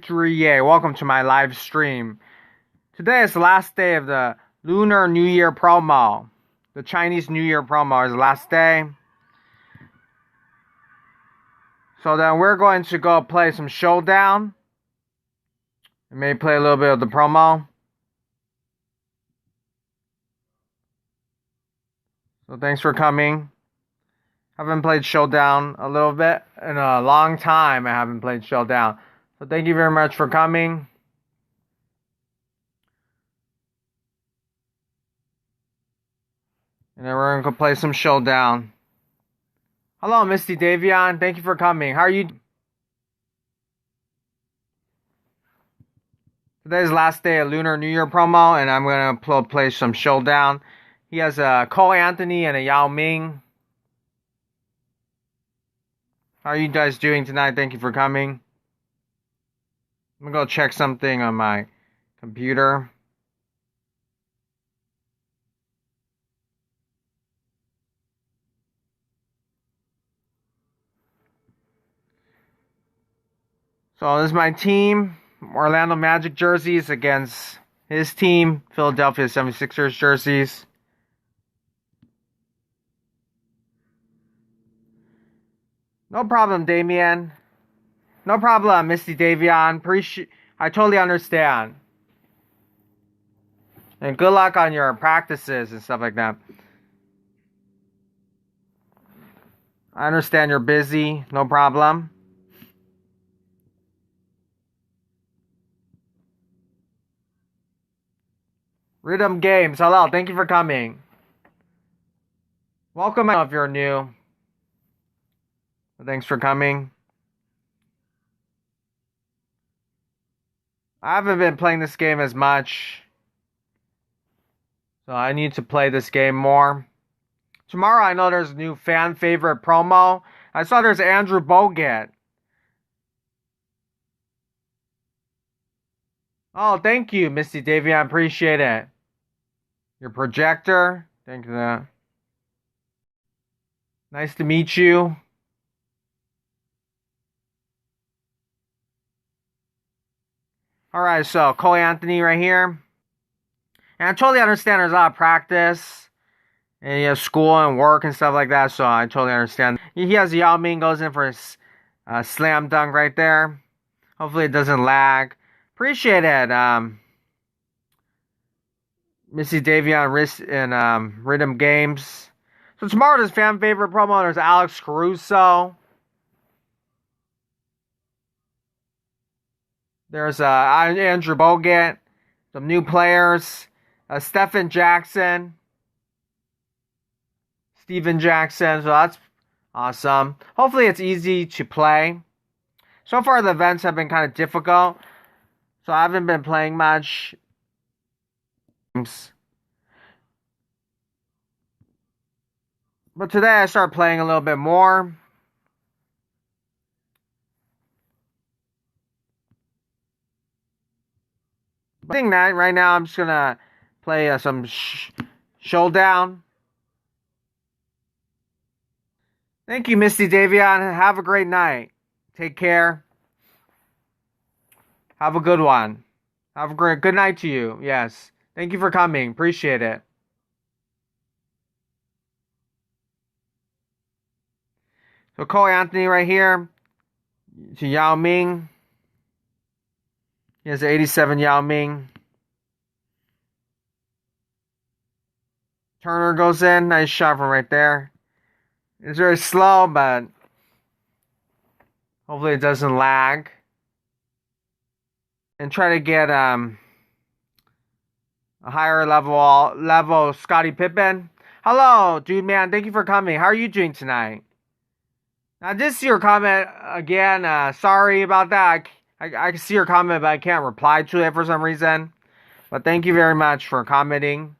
victory, yay. Welcome to my live stream. Today is the last day of the Lunar New Year promo. The Chinese New Year promo is the last day. So then we're going to go play some Showdown. And maybe play a little bit of the promo. So thanks for coming. Haven't played Showdown a little bit. In a long time I haven't played Showdown. So thank you very much for coming. And then we're going to play some Showdown. Hello, Misty Davion. Thank you for coming. How are you? Today's last day of Lunar New Year promo, and I'm going to play some Showdown. He has a Cole Anthony and a Yao Ming. How are you guys doing tonight? Thank you for coming. I'm going to go check something on my computer. So this is my team. Orlando Magic jerseys against his team. Philadelphia 76ers jerseys. No problem, Damien. No problem, Misty Davion. I totally understand. And good luck on your practices and stuff like that. I understand you're busy. No problem. Rhythm Games. Hello. Thank you for coming. Welcome if you're new. Thanks for coming. I haven't been playing this game as much. So I need to play this game more. Tomorrow I know there's a new fan favorite promo. I saw there's Andrew Bogut. Oh, thank you, Misty Davy. I appreciate it. Your projector. Thank you. Nice to meet you. Alright, so Cole Anthony right here. And I totally understand there's a lot of practice. And you have school and work and stuff like that. So I totally understand. He has Yao Ming goes in for a slam dunk right there. Hopefully it doesn't lag. Appreciate it. Missy Davion wrist and Rhythm Games. So tomorrow there's fan favorite promo. There's Alex Caruso. There's Andrew Bogut. Some new players. Stephen Jackson. Steven Jackson. So that's awesome. Hopefully it's easy to play. So far the events have been kind of difficult. So I haven't been playing much. But today I started playing a little bit more. I think that right now I'm just gonna play some Showdown. Thank you, Misty Davion. Have a great night. Take care. Have a good one. Have a good night to you. Yes. Thank you for coming. Appreciate it. So Cole Anthony right here. To Yao Ming. He has 87 Yao Ming. Turner goes in. Nice shot from right there. It's very slow, but hopefully it doesn't lag. And try to get a higher level Scottie Pippen. Hello, dude man. Thank you for coming. How are you doing tonight? Now, I did see your comment again. Sorry about that. I can see your comment, but I can't reply to it for some reason. But thank you very much for commenting.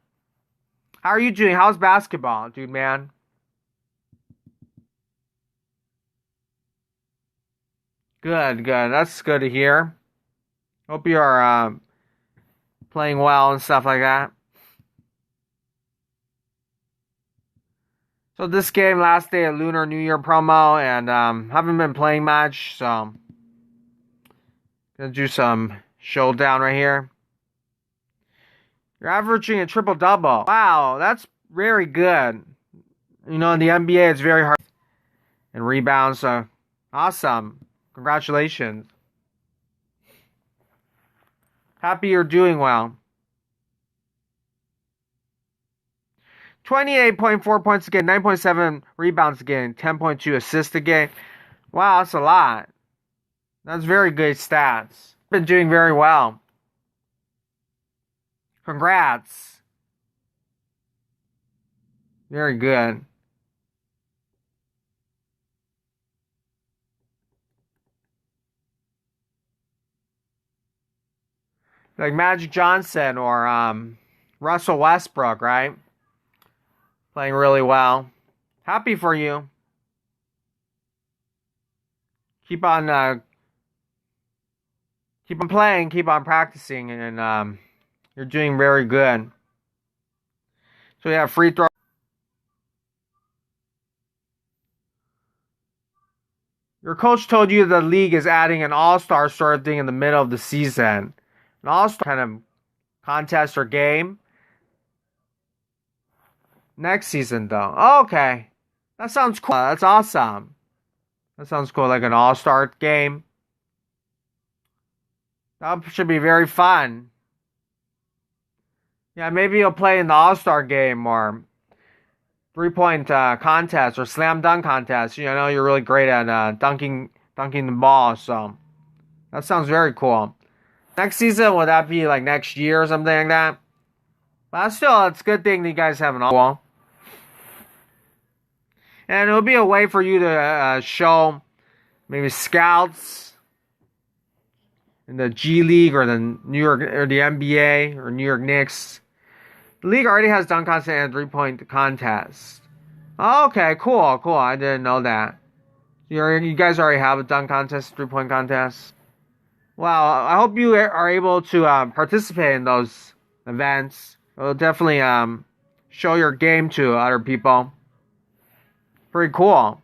How are you doing? How's basketball, dude, man? Good, good. That's good to hear. Hope you are playing well and stuff like that. So this game, last day of Lunar New Year promo, and haven't been playing much, so Gonna do some showdown right here. You're averaging a triple-double. Wow, that's very good. You know, in the NBA, it's very hard. And rebounds, so awesome. Congratulations. Happy you're doing well. 28.4 points a game, 9.7 rebounds a game, 10.2 assists a game. Wow, that's a lot. That's very good stats. Been doing very well. Congrats. Very good. Like Magic Johnson or Russell Westbrook, right? Playing really well. Happy for you. Keep on playing, keep on practicing, and you're doing very good. So yeah, free throw. Your coach told you the league is adding an all-star sort of thing in the middle of the season. An all-star kind of contest or game. Next season, though. Oh, okay. That sounds cool. That's awesome. That sounds cool, like an all-star game. That should be very fun. Yeah, maybe you'll play in the all-star game or three-point contest or slam dunk contest. You know, you're really great at dunking the ball, so that sounds very cool. Next season, would that be like next year or something like that? But still, it's a good thing that you guys have an all. And it'll be a way for you to show maybe scouts in the G League or the New York or the NBA or New York Knicks. The league already has dunk contest and three-point contest. Oh, okay, cool. I didn't know that. You guys already have a dunk contest, three-point contest. Well, I hope you are able to participate in those events. It'll definitely show your game to other people. Pretty cool.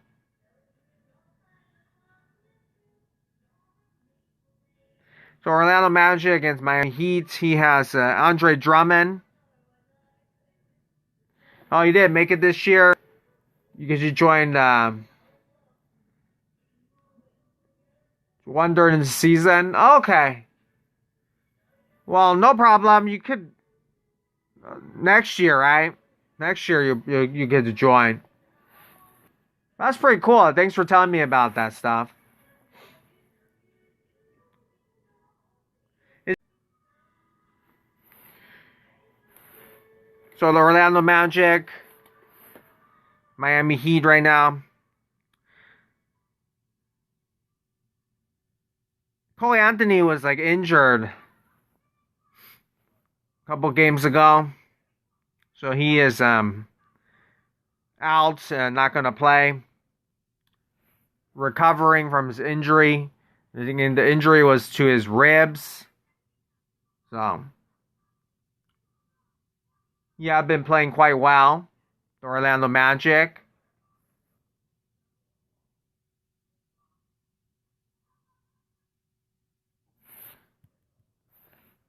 So Orlando Magic against Miami Heat. He has Andre Drummond. Oh, you did make it this year because you joined one during the season. Oh, okay. Well, no problem. You could next year, right? Next year you get to join. That's pretty cool. Thanks for telling me about that stuff. So the Orlando Magic, Miami Heat right now. Cole Anthony was like injured a couple games ago. So he is out and not going to play. Recovering from his injury. And the injury was to his ribs. So yeah, I've been playing quite well. The Orlando Magic.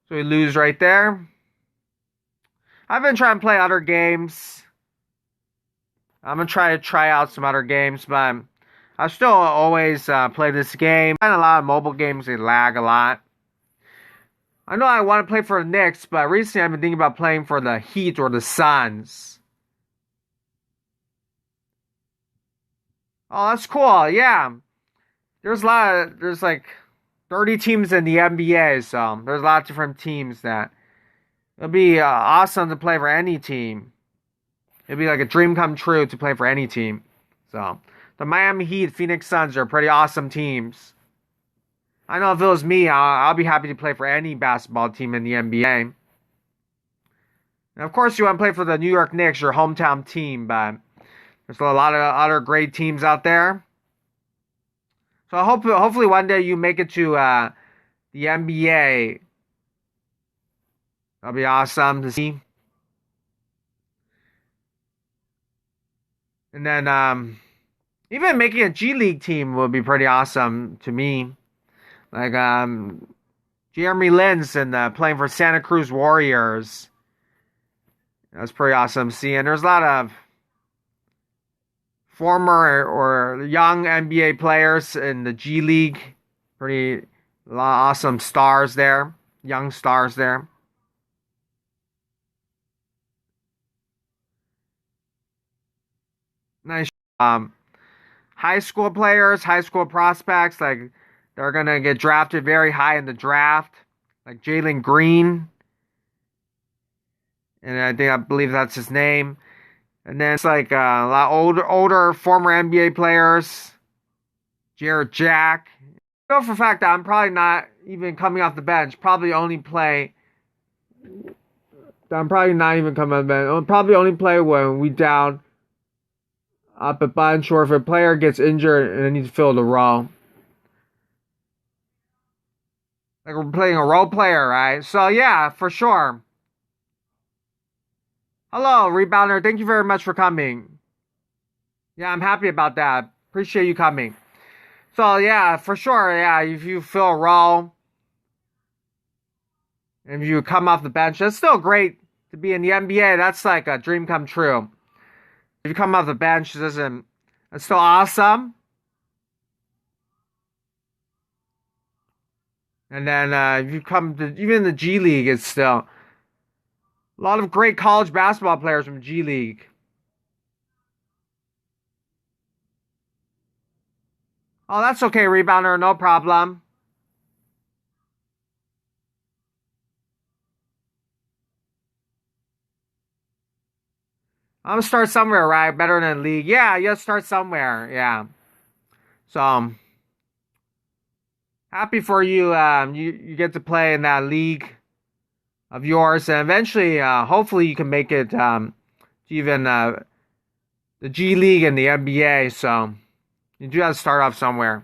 So we lose right there. I've been trying to play other games. I'm going to try out some other games, but I still always play this game. And a lot of mobile games, they lag a lot. I know I want to play for the Knicks, but recently I've been thinking about playing for the Heat or the Suns. Oh, that's cool. Yeah. There's like 30 teams in the NBA, so there's a lot of different teams that it'll be awesome to play for any team. It'd be like a dream come true to play for any team. So, the Miami Heat, Phoenix Suns are pretty awesome teams. I know if it was me, I'll be happy to play for any basketball team in the NBA. And of course, you want to play for the New York Knicks, your hometown team, but there's a lot of other great teams out there. So hopefully one day you make it to the NBA. That'll be awesome to see. And then even making a G League team would be pretty awesome to me. Like Jeremy Lin's and playing for Santa Cruz Warriors. That's pretty awesome seeing. There's a lot of former or young NBA players in the G League. Pretty a lot of awesome stars there, young stars there. Nice. Um, High school players, high school prospects, like they're gonna get drafted very high in the draft, like Jalen Green, and I believe that's his name. And then it's like a lot older former NBA players, Jared Jack. I know for a fact that I'm probably not even coming off the bench. Probably only play. I'm probably not even coming off the bench. I'll probably only play when we down up a bunch, or if a player gets injured and I need to fill the role. Like we're playing a role player, right? So yeah, for sure. Hello, rebounder. Thank you very much for coming. Yeah, I'm happy about that. Appreciate you coming. So yeah, for sure. Yeah, if you fill a role, if you come off the bench, that's still great to be in the NBA. That's like a dream come true. If you come off the bench, that's still awesome. And then if you come to even the G League, it's still a lot of great college basketball players from G League. Oh, that's okay, rebounder, no problem. I'm gonna start somewhere, right? Better than league. Yeah, you start somewhere. Yeah. So happy for you. You get to play in that league of yours, and eventually, hopefully, you can make it to even the G League and the NBA. So you do have to start off somewhere.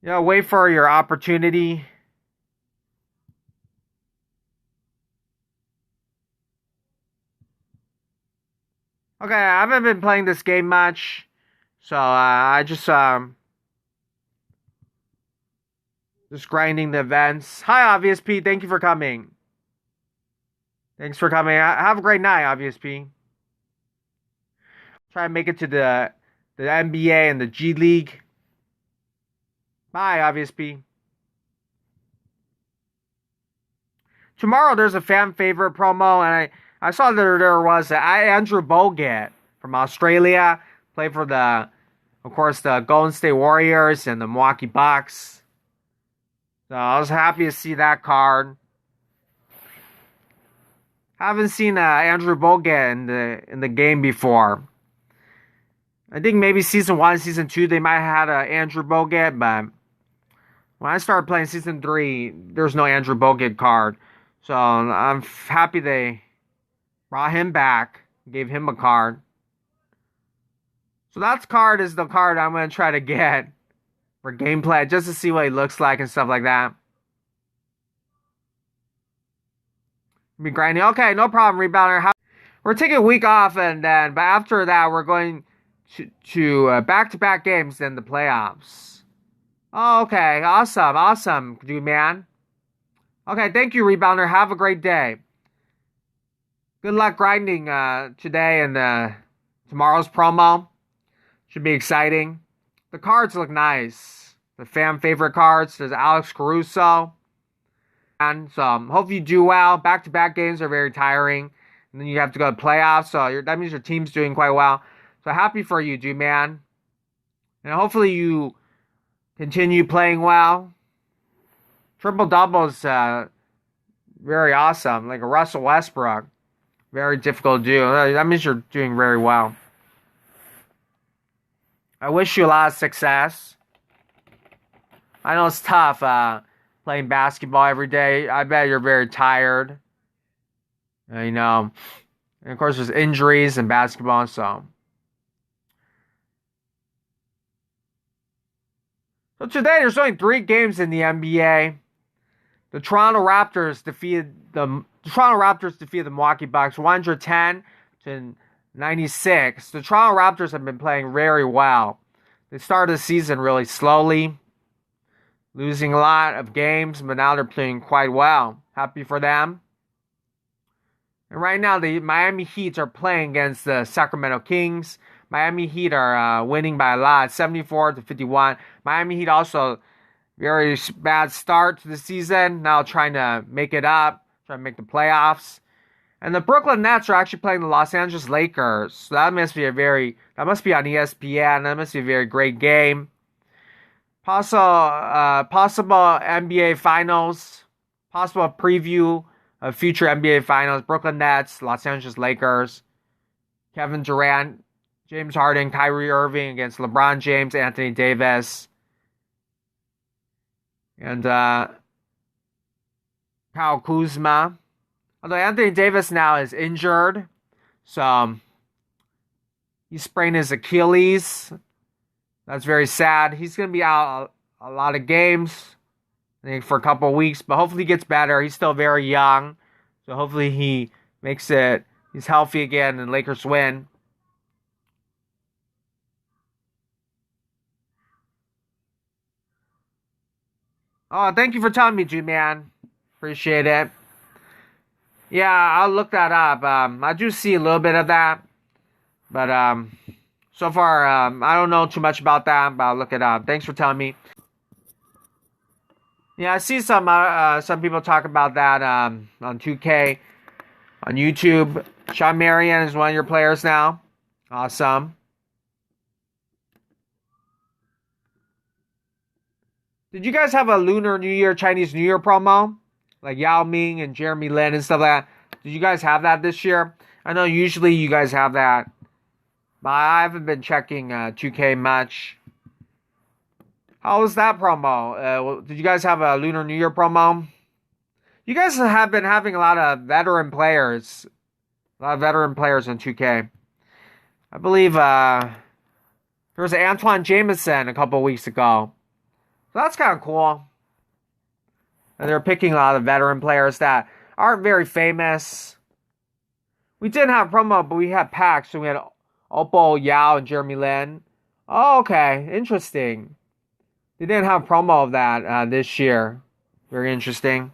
Yeah, wait for your opportunity. Okay, I haven't been playing this game much, so I just grinding the events. Hi, Obvious P. Thank you for coming. Thanks for coming. Have a great night, Obvious P. Try and make it to the NBA and the G League. Bye, Obvious P. Tomorrow there's a fan favorite promo, and I saw that there was Andrew Bogut from Australia, played for of course, the Golden State Warriors and the Milwaukee Bucks. So I was happy to see that card. Haven't seen Andrew Bogut in the game before. I think maybe season 1, season 2, they might have had Andrew Bogut, but when I started playing season 3, there's no Andrew Bogut card. So I'm happy they brought him back, gave him a card. So that card is the card I'm going to try to get for gameplay, just to see what he looks like and stuff like that. Be grinding. Okay, no problem, rebounder. We're taking a week off, but after that, we're going to back-to-back games in the playoffs. Oh, okay, awesome, dude, man. Okay, thank you, rebounder. Have a great day. Good luck grinding today and tomorrow's promo. Should be exciting. The cards look nice. The fan favorite cards. There's Alex Caruso. And so hope you do well. Back-to-back games are very tiring. And then you have to go to playoffs. So that means your team's doing quite well. So happy for you, G-Man. And hopefully you continue playing well. Triple-double is very awesome. Like a Russell Westbrook. Very difficult to do. That means you're doing very well. I wish you a lot of success. I know it's tough playing basketball every day. I bet you're very tired. And of course there's injuries in basketball, so. So today there's only 3 games in the NBA. The Toronto Raptors defeated the Milwaukee Bucks 110-96. The Toronto Raptors have been playing very well. They started the season really slowly, losing a lot of games, but now they're playing quite well. Happy for them. And right now, the Miami Heat are playing against the Sacramento Kings. Miami Heat are winning by a lot, 74-51. Miami Heat also very bad start to the season. Now trying to make it up, trying to make the playoffs. And the Brooklyn Nets are actually playing the Los Angeles Lakers. So that must be on ESPN. That must be a very great game. Possible NBA Finals. Possible preview of future NBA Finals. Brooklyn Nets, Los Angeles Lakers. Kevin Durant, James Harden, Kyrie Irving against LeBron James, Anthony Davis. And Kyle Kuzma. Although Anthony Davis now is injured. So he sprained his Achilles. That's very sad. He's going to be out a lot of games, I think, for a couple of weeks. But hopefully he gets better. He's still very young. So hopefully he's healthy again and Lakers win. Oh, thank you for telling me, G-Man. Appreciate it. Yeah, I'll look that up. I do see a little bit of that. But so far, I don't know too much about that, but I'll look it up. Thanks for telling me. Yeah, I see some people talk about that on 2K, on YouTube. Sean Marion is one of your players now. Awesome. Did you guys have a Lunar New Year, Chinese New Year promo? Like Yao Ming and Jeremy Lin and stuff like that. Did you guys have that this year? I know usually you guys have that. But I haven't been checking 2K much. How was that promo? Did you guys have a Lunar New Year promo? You guys have been having a lot of veteran players. A lot of veteran players in 2K. I believe there was Antoine Jameson a couple weeks ago. So that's kind of cool. And they're picking a lot of veteran players that aren't very famous. We didn't have promo, but we had packs. So we had Oppo, Yao, and Jeremy Lin. Oh, okay. Interesting. They didn't have promo of that this year. Very interesting.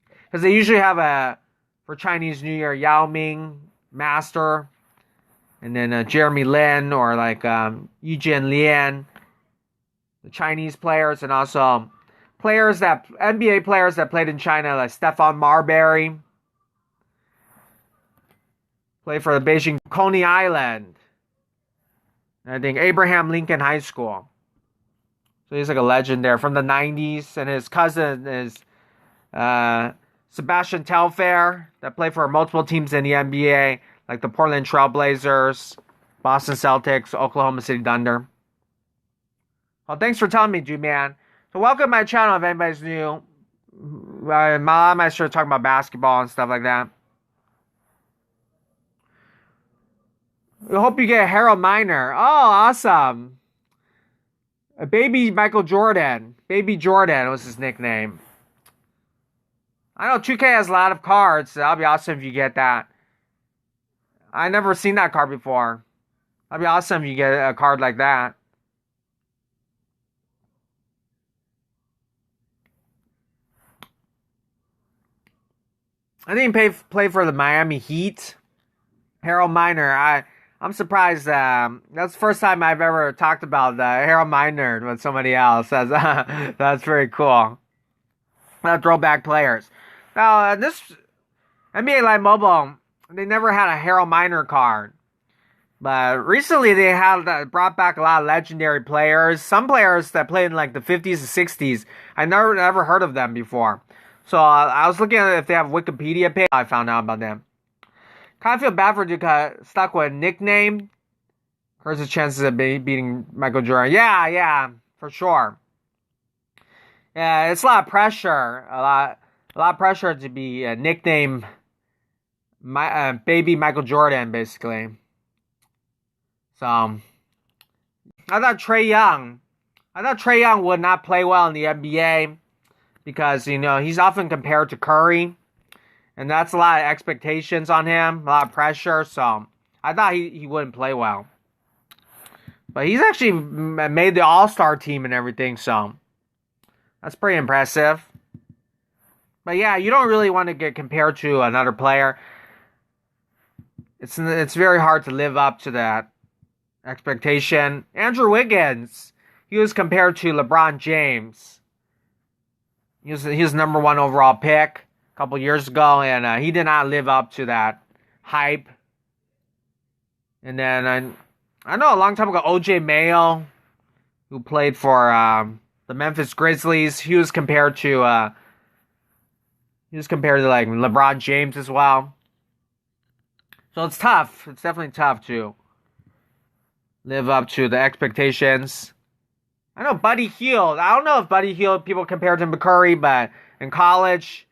Because they usually have for Chinese New Year, Yao Ming, Master, and then Jeremy Lin or like Yijin Lian, the Chinese players, and also NBA players that played in China, like Stephon Marbury, played for the Beijing Coney Island. And I think Abraham Lincoln High School. So he's like a legend there from the 90s. And his cousin is Sebastian Telfair, that played for multiple teams in the NBA, like the Portland Trail Blazers, Boston Celtics, Oklahoma City Thunder. Well, thanks for telling me, G-Man. So welcome to my channel if anybody's new. I might start talking about basketball and stuff like that. I hope you get Harold Miner. Oh, awesome. A baby Michael Jordan. Baby Jordan was his nickname. I know 2K has a lot of cards, so that'll be awesome if you get that. I never seen that card before. That'd be awesome if you get a card like that. I think he played for the Miami Heat. Harold Miner. I'm surprised. That's the first time I've ever talked about Harold Miner with somebody else. That's very cool. Throwback players. Now, this NBA Live Mobile, they never had a Harold Miner card. But recently they had brought back a lot of legendary players. Some players that played in like the 50s and 60s. I never heard of them before. So I was looking at if they have a Wikipedia page. I found out about them. Kind of feel bad for Duke stuck with a nickname. Hurts his chances of beating Michael Jordan. Yeah, for sure. Yeah, it's a lot of pressure. A lot of pressure to be nicknamed baby Michael Jordan, basically. So I thought Trae Young would not play well in the NBA because, you know, he's often compared to Curry. And that's a lot of expectations on him, a lot of pressure. So I thought he wouldn't play well. But he's actually made the All-Star team and everything, so that's pretty impressive. But yeah, you don't really want to get compared to another player. It's very hard to live up to that expectation. Andrew Wiggins, he was compared to LeBron James. He was number one overall pick a couple years ago, and he did not live up to that hype. And then I know a long time ago, OJ Mayo, who played for the Memphis Grizzlies, he was compared to like LeBron James as well. So it's tough. It's definitely tough to live up to the expectations. I know Buddy Hield. I don't know if Buddy Hield, people compared him to Curry, but in college,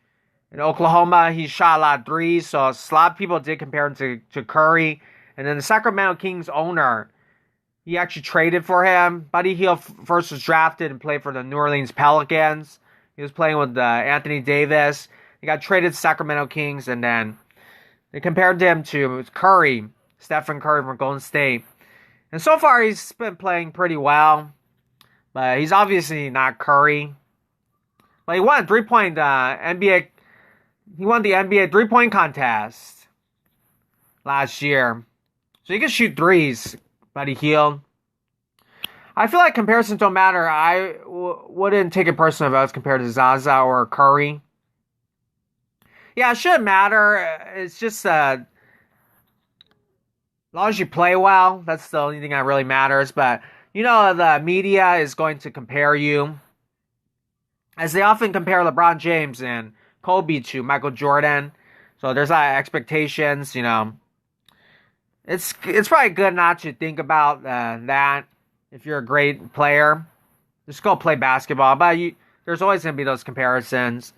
in Oklahoma, he shot a lot of threes. So a lot of people did compare him to Curry. And then the Sacramento Kings owner, he actually traded for him. Buddy Hield first was drafted and played for the New Orleans Pelicans. He was playing with Anthony Davis. He got traded to Sacramento Kings, and then they compared him to Curry, Stephen Curry from Golden State. And so far, he's been playing pretty well. But he's obviously not Curry. But he won NBA. He won the NBA three-point contest last year. So he can shoot threes, Buddy Hield. I feel like comparisons don't matter. I wouldn't take it personally if I was compared to Zaza or Curry. Yeah, it shouldn't matter. It's just as long as you play well, that's the only thing that really matters. But the media is going to compare you, as they often compare LeBron James and Kobe to Michael Jordan. So there's a lot of expectations. It's probably good not to think about that. If you're a great player, just go play basketball. But there's always going to be those comparisons.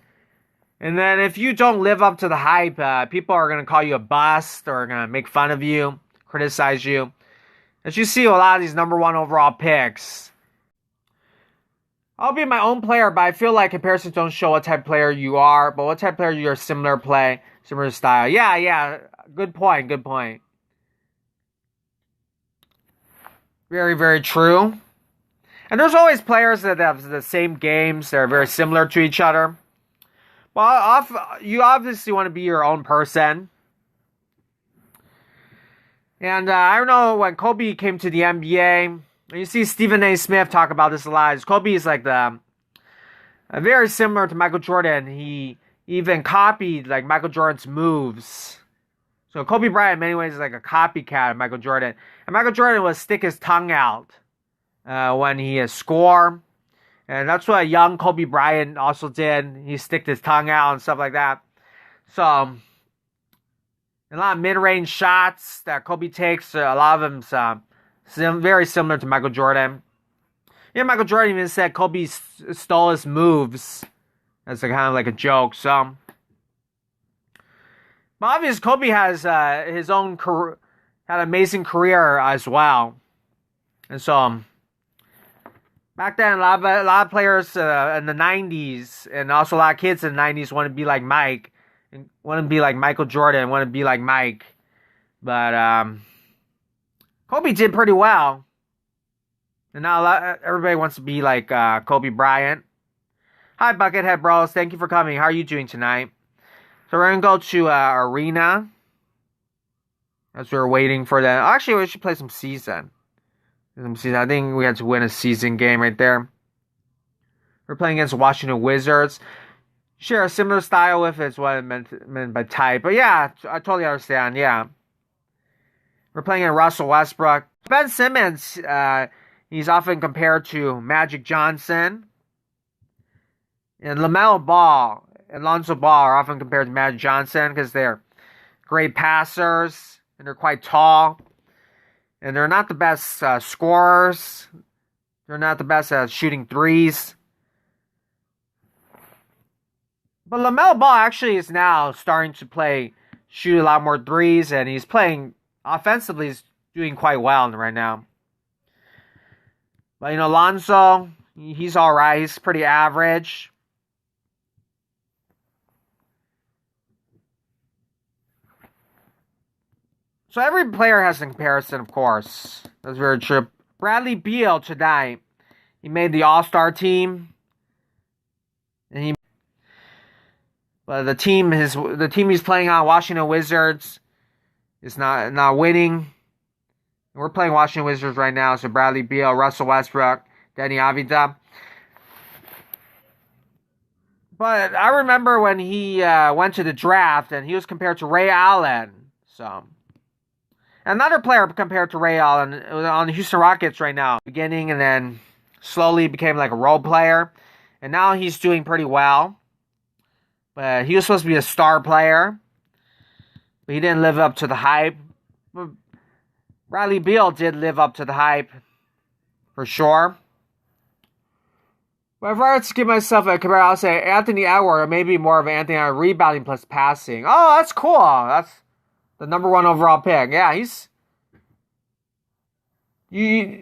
And then if you don't live up to the hype, people are going to call you a bust or going to make fun of you, criticize you. As you see a lot of these number one overall picks, I'll be my own player, but I feel like comparisons don't show what type of player you are, but what type of player you're similar style. Yeah, good point. Very, very true. And there's always players that have the same games that are very similar to each other. Well, you obviously want to be your own person. And I don't know, when Kobe came to the NBA, you see Stephen A. Smith talk about this a lot. Kobe is like very similar to Michael Jordan. He even copied like Michael Jordan's moves. So Kobe Bryant in many ways is like a copycat of Michael Jordan. And Michael Jordan would stick his tongue out when he score. And that's what young Kobe Bryant also did. He sticked his tongue out and stuff like that. So a lot of mid-range shots that Kobe takes, a lot of them very similar to Michael Jordan. Yeah, Michael Jordan even said Kobe stole his moves. That's kind of like a joke. So, but obviously Kobe has his own career, had an amazing career as well. And so back then, a lot of players in the 90s, and also a lot of kids in the 90s want to be like Mike. Want to be like Michael Jordan, want to be like Mike. But Kobe did pretty well. And now everybody wants to be like Kobe Bryant. Hi, Buckethead Bros. Thank you for coming. How are you doing tonight? So we're going to go to Arena. As we're waiting for that. Actually, we should play some season. I think we had to win a season game right there. We're playing against Washington Wizards. Share a similar style with it's what I meant by type. But yeah, I totally understand. Yeah. We're playing in Russell Westbrook. Ben Simmons, he's often compared to Magic Johnson. And LaMelo Ball and Lonzo Ball are often compared to Magic Johnson because they're great passers and they're quite tall. And they're not the best scorers. They're not the best at shooting threes. But LaMelo Ball actually is now starting to shoot a lot more threes, and he's playing offensively. He's doing quite well right now. But Lonzo, he's all right. He's pretty average. So every player has a comparison, of course. That's very true. Bradley Beal tonight. He made the All-Star team. But the team he's playing on, Washington Wizards, is not winning. We're playing Washington Wizards right now, so Bradley Beal, Russell Westbrook, Danny Avdija. But I remember when he went to the draft and he was compared to Ray Allen. So another player compared to Ray Allen on the Houston Rockets right now. Beginning and then slowly became like a role player. And now he's doing pretty well. But he was supposed to be a star player. But he didn't live up to the hype. But Bradley Beal did live up to the hype. For sure. But if I were to give myself a compare, I'll say Anthony Edwards, or maybe more of an Anthony Edwards rebounding plus passing. Oh, that's cool. That's the number 1 overall pick. Yeah,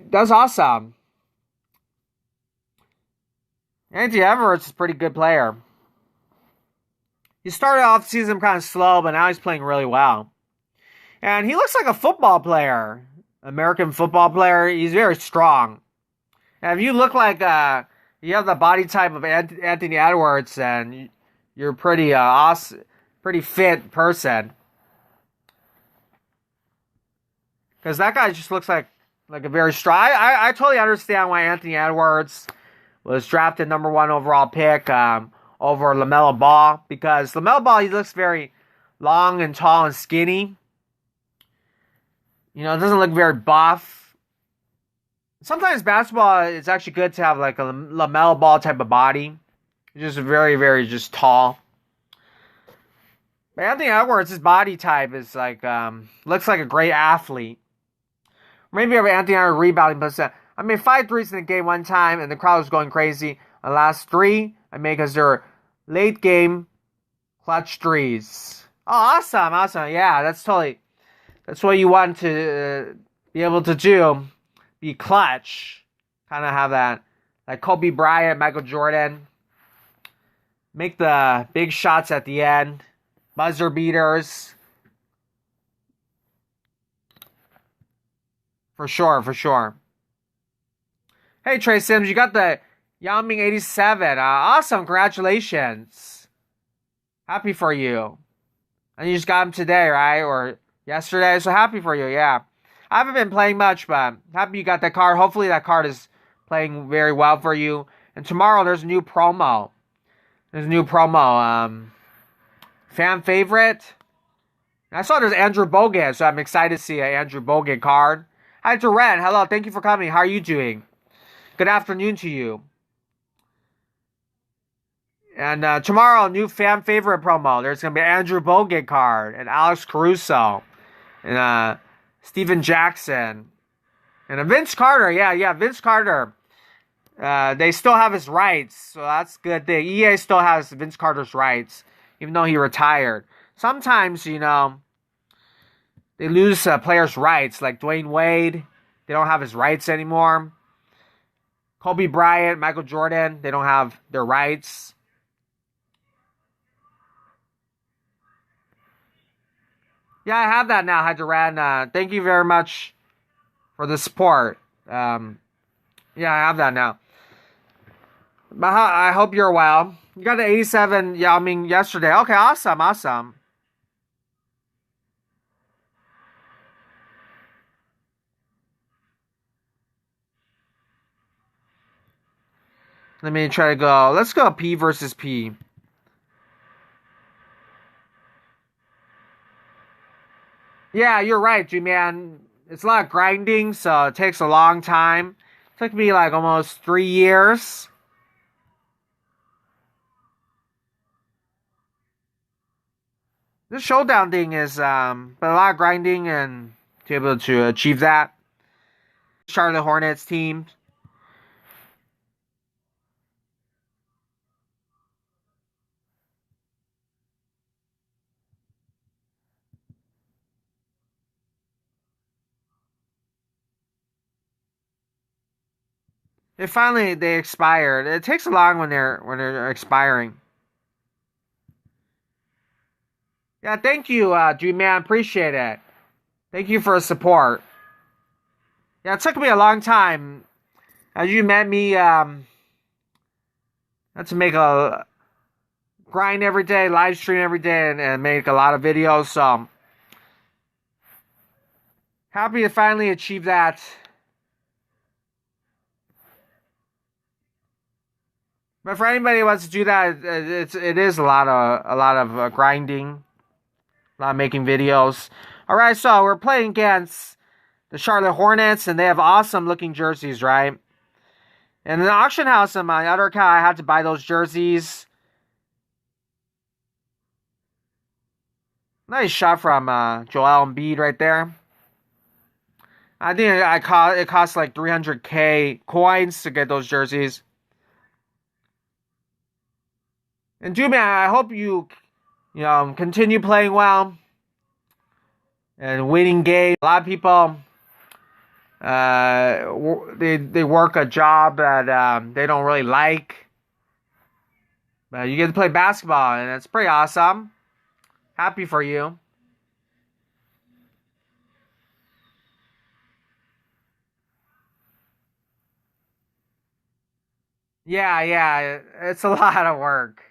that's awesome. Anthony Edwards is a pretty good player. He started off the season kind of slow, but now he's playing really well. And he looks like a football player. American football player. He's very strong. And if you look like you have the body type of Anthony Edwards, and you're pretty awesome, pretty fit person. Because that guy just looks like a very strong. I totally understand why Anthony Edwards was drafted number 1 overall pick over LaMelo Ball, because LaMelo Ball, he looks very long and tall and skinny. You know, it doesn't look very buff. Sometimes basketball, it's actually good to have like a LaMelo Ball type of body. Just very, very just tall. But Anthony Edwards, his body type is like, looks like a great athlete. Maybe have Anthony Edwards rebounding percent. I made 5 threes in the game one time, and the crowd was going crazy. The last 3 I made because they're late game clutch threes. Oh, awesome. Yeah, that's what you want to be able to do. Be clutch. Kind of have that. Like Kobe Bryant, Michael Jordan. Make the big shots at the end. Buzzer beaters. For sure. Hey, Trey Sims, you got the Yao Ming 87. Awesome. Congratulations. Happy for you. And you just got him today, right? Or yesterday. So happy for you, yeah. I haven't been playing much, but happy you got that card. Hopefully that card is playing very well for you. And tomorrow there's a new promo. Fan favorite. I saw there's Andrew Bogut, so I'm excited to see an Andrew Bogut card. Hi, Durant. Hello. Thank you for coming. How are you doing? Good afternoon to you. And tomorrow, new fan favorite promo. There's going to be an Andrew Bogut card and Alex Caruso and Steven Jackson and a Vince Carter. Yeah, Vince Carter. They still have his rights, so that's a good thing. EA still has Vince Carter's rights, even though he retired. Sometimes, you know, they lose players' rights, like Dwayne Wade. They don't have his rights anymore. Kobe Bryant, Michael Jordan, they don't have their rights. Yeah, I have that now, Hydran. Thank you very much for the support. Yeah, I have that now. But I hope you're well. You got the 87 Yao Ming yesterday. Okay, awesome. Let me try to go. Let's go P versus P. Yeah, you're right, G-Man. It's a lot of grinding, so it takes a long time. It took me like almost 3 years. This showdown thing is but a lot of grinding and to be able to achieve that. Charlotte Hornets team. They expired. It takes a long when they're expiring. Yeah, thank you, G-Man. Appreciate it. Thank you for the support. Yeah, it took me a long time. As you met me, not to make a grind every day, live stream every day, and make a lot of videos. So happy to finally achieve that. But for anybody who wants to do that, it is a lot of grinding, a lot of making videos. All right, so we're playing against the Charlotte Hornets, and they have awesome looking jerseys, right? And in the auction house on my other account, I had to buy those jerseys. Nice shot from Joel Embiid right there. I think it cost like 300K coins to get those jerseys. And dude, man, I hope you continue playing well and winning games. A lot of people, they work a job that they don't really like, but you get to play basketball, and it's pretty awesome. Happy for you. Yeah, it's a lot of work.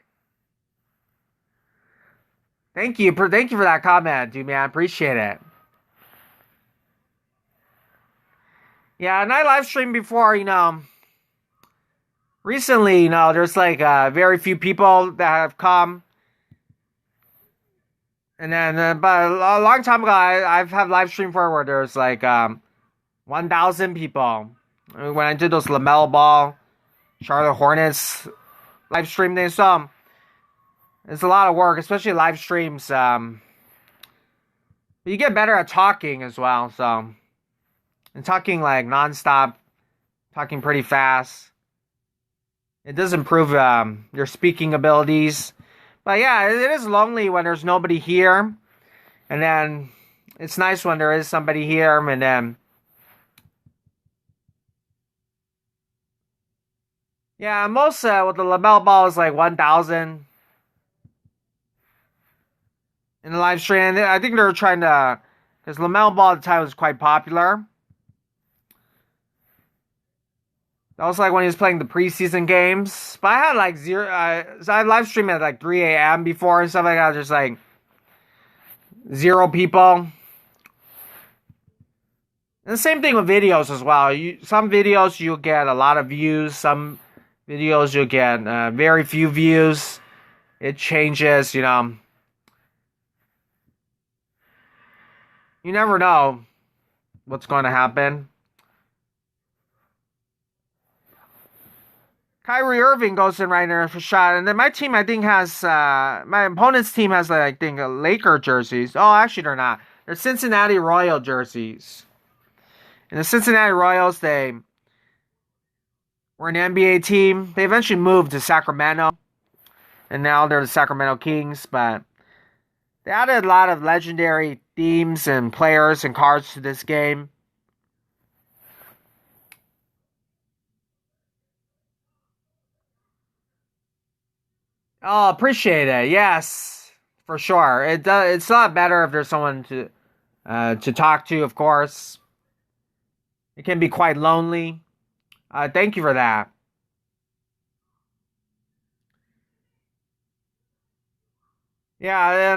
Thank you for that comment, dude, man. I appreciate it. Yeah, and I live streamed before, recently, there's like very few people that have come. And then, but a long time ago, I've had live stream for where there's like 1,000 people. When I did those LaMelo Ball, Charlotte Hornets live stream things, so it's a lot of work, especially live streams. But you get better at talking as well, so. And talking like nonstop, talking pretty fast. It does improve your speaking abilities. But yeah, it is lonely when there's nobody here. And then it's nice when there is somebody here. And then, yeah, most with the LaMelo Ball is like 1,000 in the live stream. I think they're trying to, because LaMelo Ball at the time was quite popular. That was like when he was playing the preseason games. But I had like so I live streamed at like 3 a.m. before and stuff like that. Just like 0 people. And the same thing with videos as well. Some videos you'll get a lot of views. Some videos you'll get very few views. It changes, You never know what's going to happen. Kyrie Irving goes in right there for shot. And then my team, I think, has... my opponent's team has, I think, Laker jerseys. Oh, actually, they're not. They're Cincinnati Royal jerseys. And the Cincinnati Royals, they were an NBA team. They eventually moved to Sacramento. And now they're the Sacramento Kings. But they added a lot of legendary themes and players and cards to this game. Oh, appreciate it. Yes, for sure. It's a lot better if there's someone to talk to. Of course, it can be quite lonely. Thank you for that. Yeah,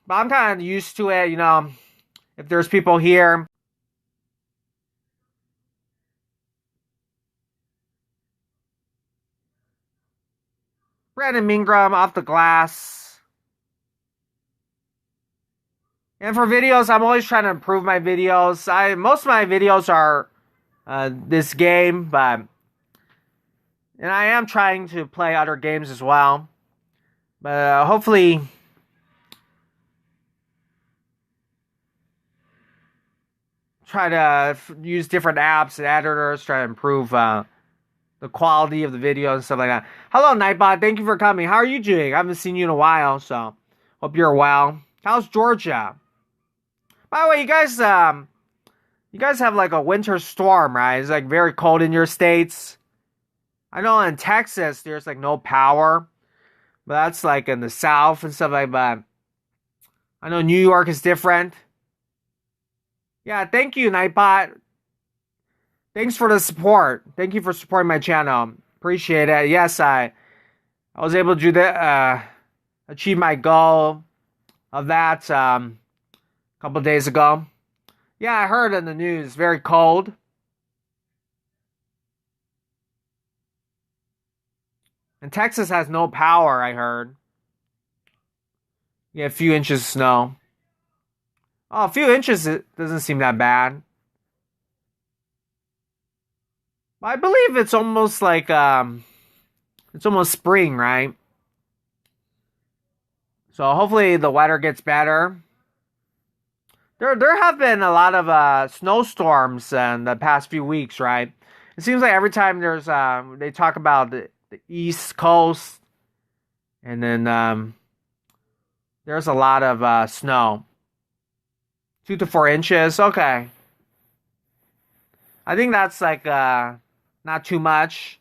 but I'm kind of used to it. If there's people here. Brandon Ingram off the glass. And for videos, I'm always trying to improve my videos. Most of my videos are this game, and I am trying to play other games as well. But hopefully, try to use different apps and editors, try to improve the quality of the video and stuff like that. Hello, Nightbot. Thank you for coming. How are you doing? I haven't seen you in a while, so hope you're well. How's Georgia? By the way, you guys have like a winter storm, right? It's like very cold in your states. I know in Texas there's like no power, but that's like in the South and stuff like that. I know New York is different. Yeah, thank you, Nightbot. Thanks for the support. Thank you for supporting my channel. Appreciate it. Yes, I was able to do that, achieve my goal of that a couple days ago. Yeah, I heard in the news, very cold. And Texas has no power, I heard. Yeah, a few inches of snow. Oh, a few inches, it doesn't seem that bad. I believe it's almost like it's almost spring, right? So hopefully the weather gets better. There have been a lot of snowstorms in the past few weeks, right? It seems like every time there's they talk about the East Coast, and then there's a lot of snow, 2 to 4 inches. Okay, I think that's like not too much.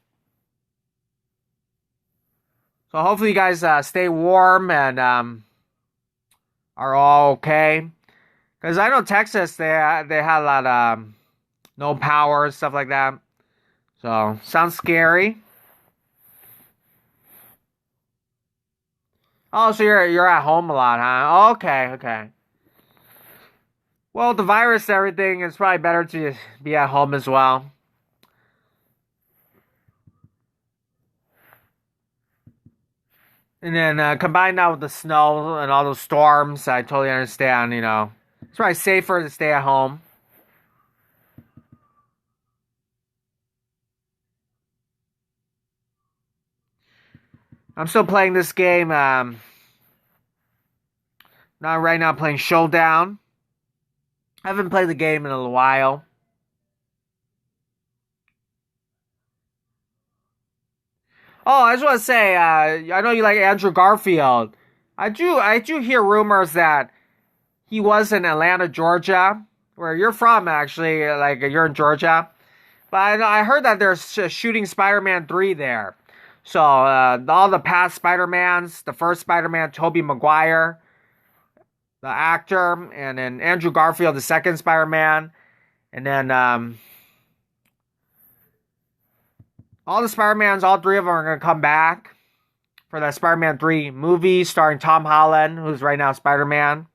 So hopefully you guys stay warm and are all okay. Because I know Texas, they had a lot of no power, stuff like that. So sounds scary. Oh, so you're at home a lot, huh? Okay, okay. Well, the virus and everything, it's probably better to be at home as well. And then combine that with the snow and all those storms, I totally understand, you know. It's probably safer to stay at home. I'm still playing this game. Not right now playing Showdown. I haven't played the game in a while. Oh, I just want to say, I know you like Andrew Garfield. I do hear rumors that he was in Atlanta, Georgia, where you're from, actually. Like you're in Georgia, but I heard that they're shooting Spider-Man 3 there. So all the past Spider-Mans, the first Spider-Man, Tobey Maguire, the actor, and then Andrew Garfield, the second Spider-Man, and then all the Spider-Mans, all three of them are going to come back for that Spider-Man 3 movie starring Tom Holland, who's right now Spider-Man.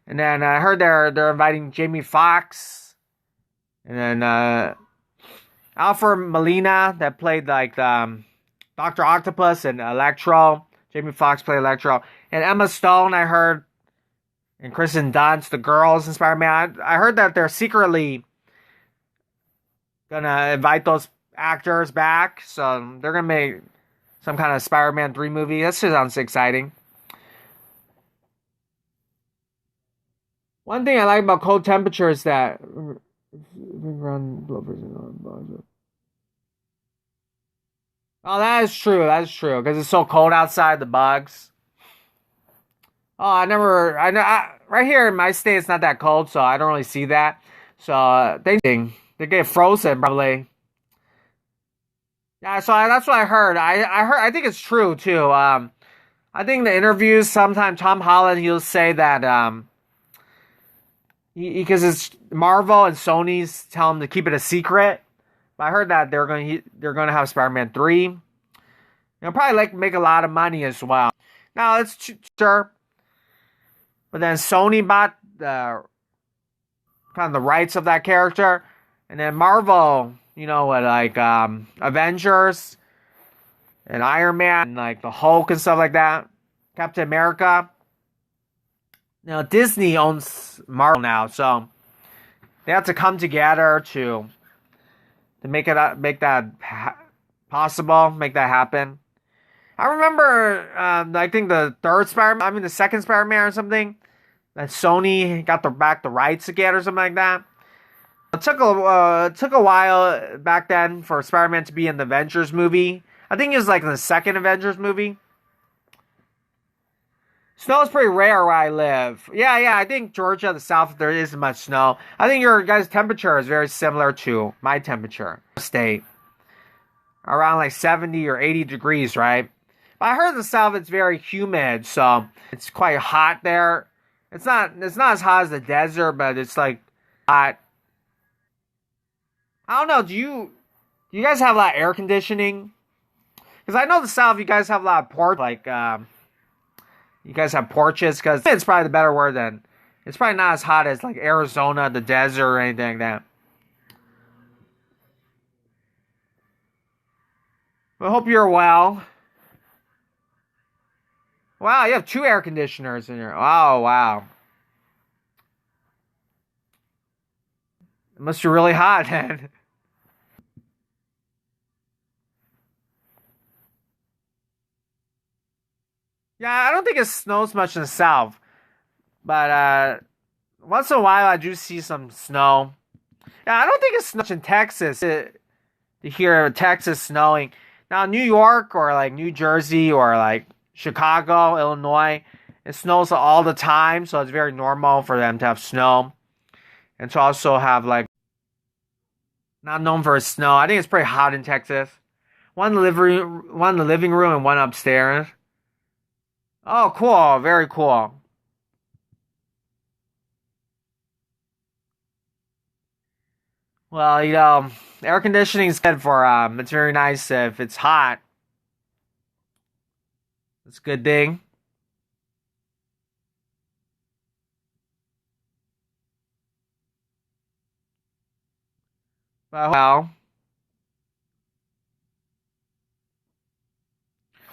And then I heard they're inviting Jamie Foxx, and then Alfred Molina that played like Doctor Octopus and Electro. Jamie Foxx played Electro, and Emma Stone I heard, and Kristen Dunst, the girls in Spider-Man. I heard that they're secretly gonna invite those actors back, so they're gonna make some kind of Spider-Man 3 movie. That sounds exciting. One thing I like about cold temperature is that oh, that is true. That is true because it's so cold outside. The bugs. Oh, I know. Right here in my state, it's not that cold, so I don't really see that. So they get frozen probably. Yeah, so that's what I heard. I heard. I think it's true too. I think the interviews sometimes Tom Holland he'll say that because it's Marvel and Sony's tell him to keep it a secret. But I heard that they're going to have Spider-Man 3. They'll probably like make a lot of money as well. Now it's sure, but then Sony bought the kind of the rights of that character, and then Marvel, you know what, like Avengers and Iron Man, and like the Hulk and stuff like that, Captain America. Now Disney owns Marvel now, so they have to come together to make that possible, make that happen. I remember, I think the the second Spider-Man or something, that Sony got back the rights again or something like that. It took a while back then for Spider-Man to be in the Avengers movie. I think it was like in the second Avengers movie. Snow is pretty rare where I live. Yeah, I think Georgia, the South, there isn't much snow. I think your guys' temperature is very similar to my temperature. State. Around like 70 or 80 degrees, right? But I heard in the South it's very humid, so it's quite hot there. It's not as hot as the desert, but it's like hot. I don't know. Do you guys have a lot of air conditioning? Because I know the South, you guys have a lot of porch, like you guys have porches. Because it's probably the better word than it's probably not as hot as like Arizona, the desert, or anything like that. I hope you're well. Wow, you have two air conditioners in here. Oh, wow. It must be really hot then. Yeah, I don't think it snows much in the south, but once in a while I do see some snow. Yeah, I don't think it snows in Texas. To hear Texas snowing. Now, New York or like New Jersey or like Chicago, Illinois, it snows all the time, so it's very normal for them to have snow. And to also have like not known for snow. I think it's pretty hot in Texas. One in the living room and one upstairs. Oh, cool. Very cool. Well, air conditioning is good for it's very nice if it's hot. It's a good thing. Well,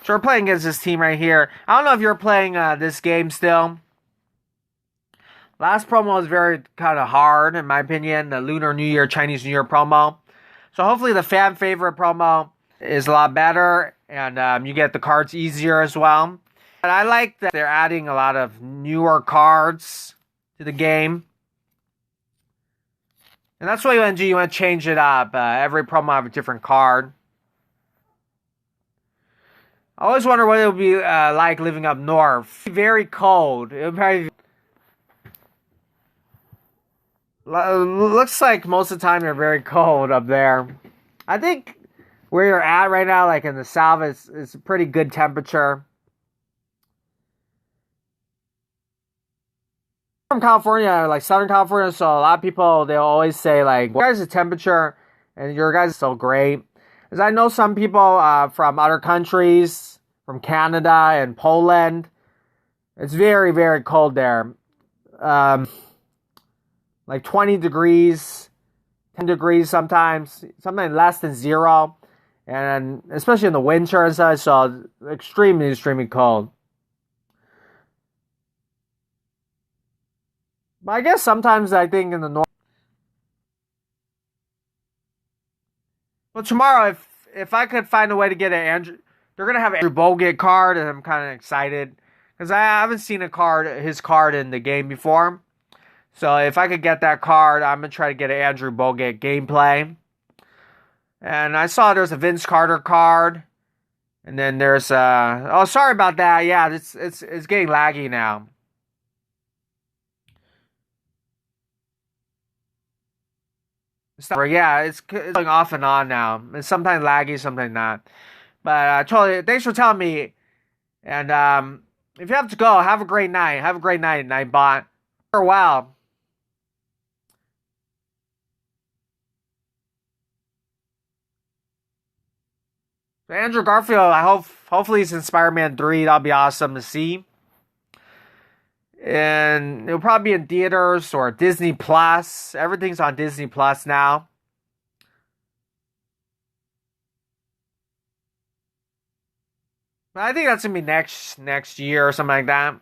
so we're playing against this team right here. I don't know if you're playing this game still. Last promo was very kind of hard, in my opinion. The Lunar New Year, Chinese New Year promo. So hopefully the fan favorite promo is a lot better, and you get the cards easier as well. But I like that they're adding a lot of newer cards to the game. And that's what you want to do. You want to change it up. Every promo have a different card. I always wonder what it would be like living up north. Very cold. It would probably looks like most of the time they're very cold up there. I think where you're at right now, like in the south, is a pretty good temperature. From California, like Southern California, so a lot of people they'll always say like, "What guys' the temperature?" and your guys is so great. As I know some people from other countries, from Canada and Poland, it's very very cold there. Um, like 20 degrees, 10 degrees sometimes less than zero, and especially in the winter and such, so extremely extremely cold. But I guess sometimes I think in the north. Well, tomorrow, if I could find a way to get an Andrew, they're gonna have an Andrew Bogut card, and I'm kind of excited because I haven't seen his card in the game before. So if I could get that card, I'm gonna try to get an Andrew Bogut gameplay. And I saw there's a Vince Carter card, and then there's oh, sorry about that. Yeah, it's getting laggy now. Yeah, it's going off and on now. It's sometimes laggy, sometimes not. But totally, thanks for telling me. And if you have to go, have a great night. Have a great night, Nightbot. Farewell. So Andrew Garfield, hopefully he's in Spider-Man 3. That'll be awesome to see. And it'll probably be in theaters or Disney Plus. Everything's on Disney Plus now. But I think that's gonna be next year or something like that.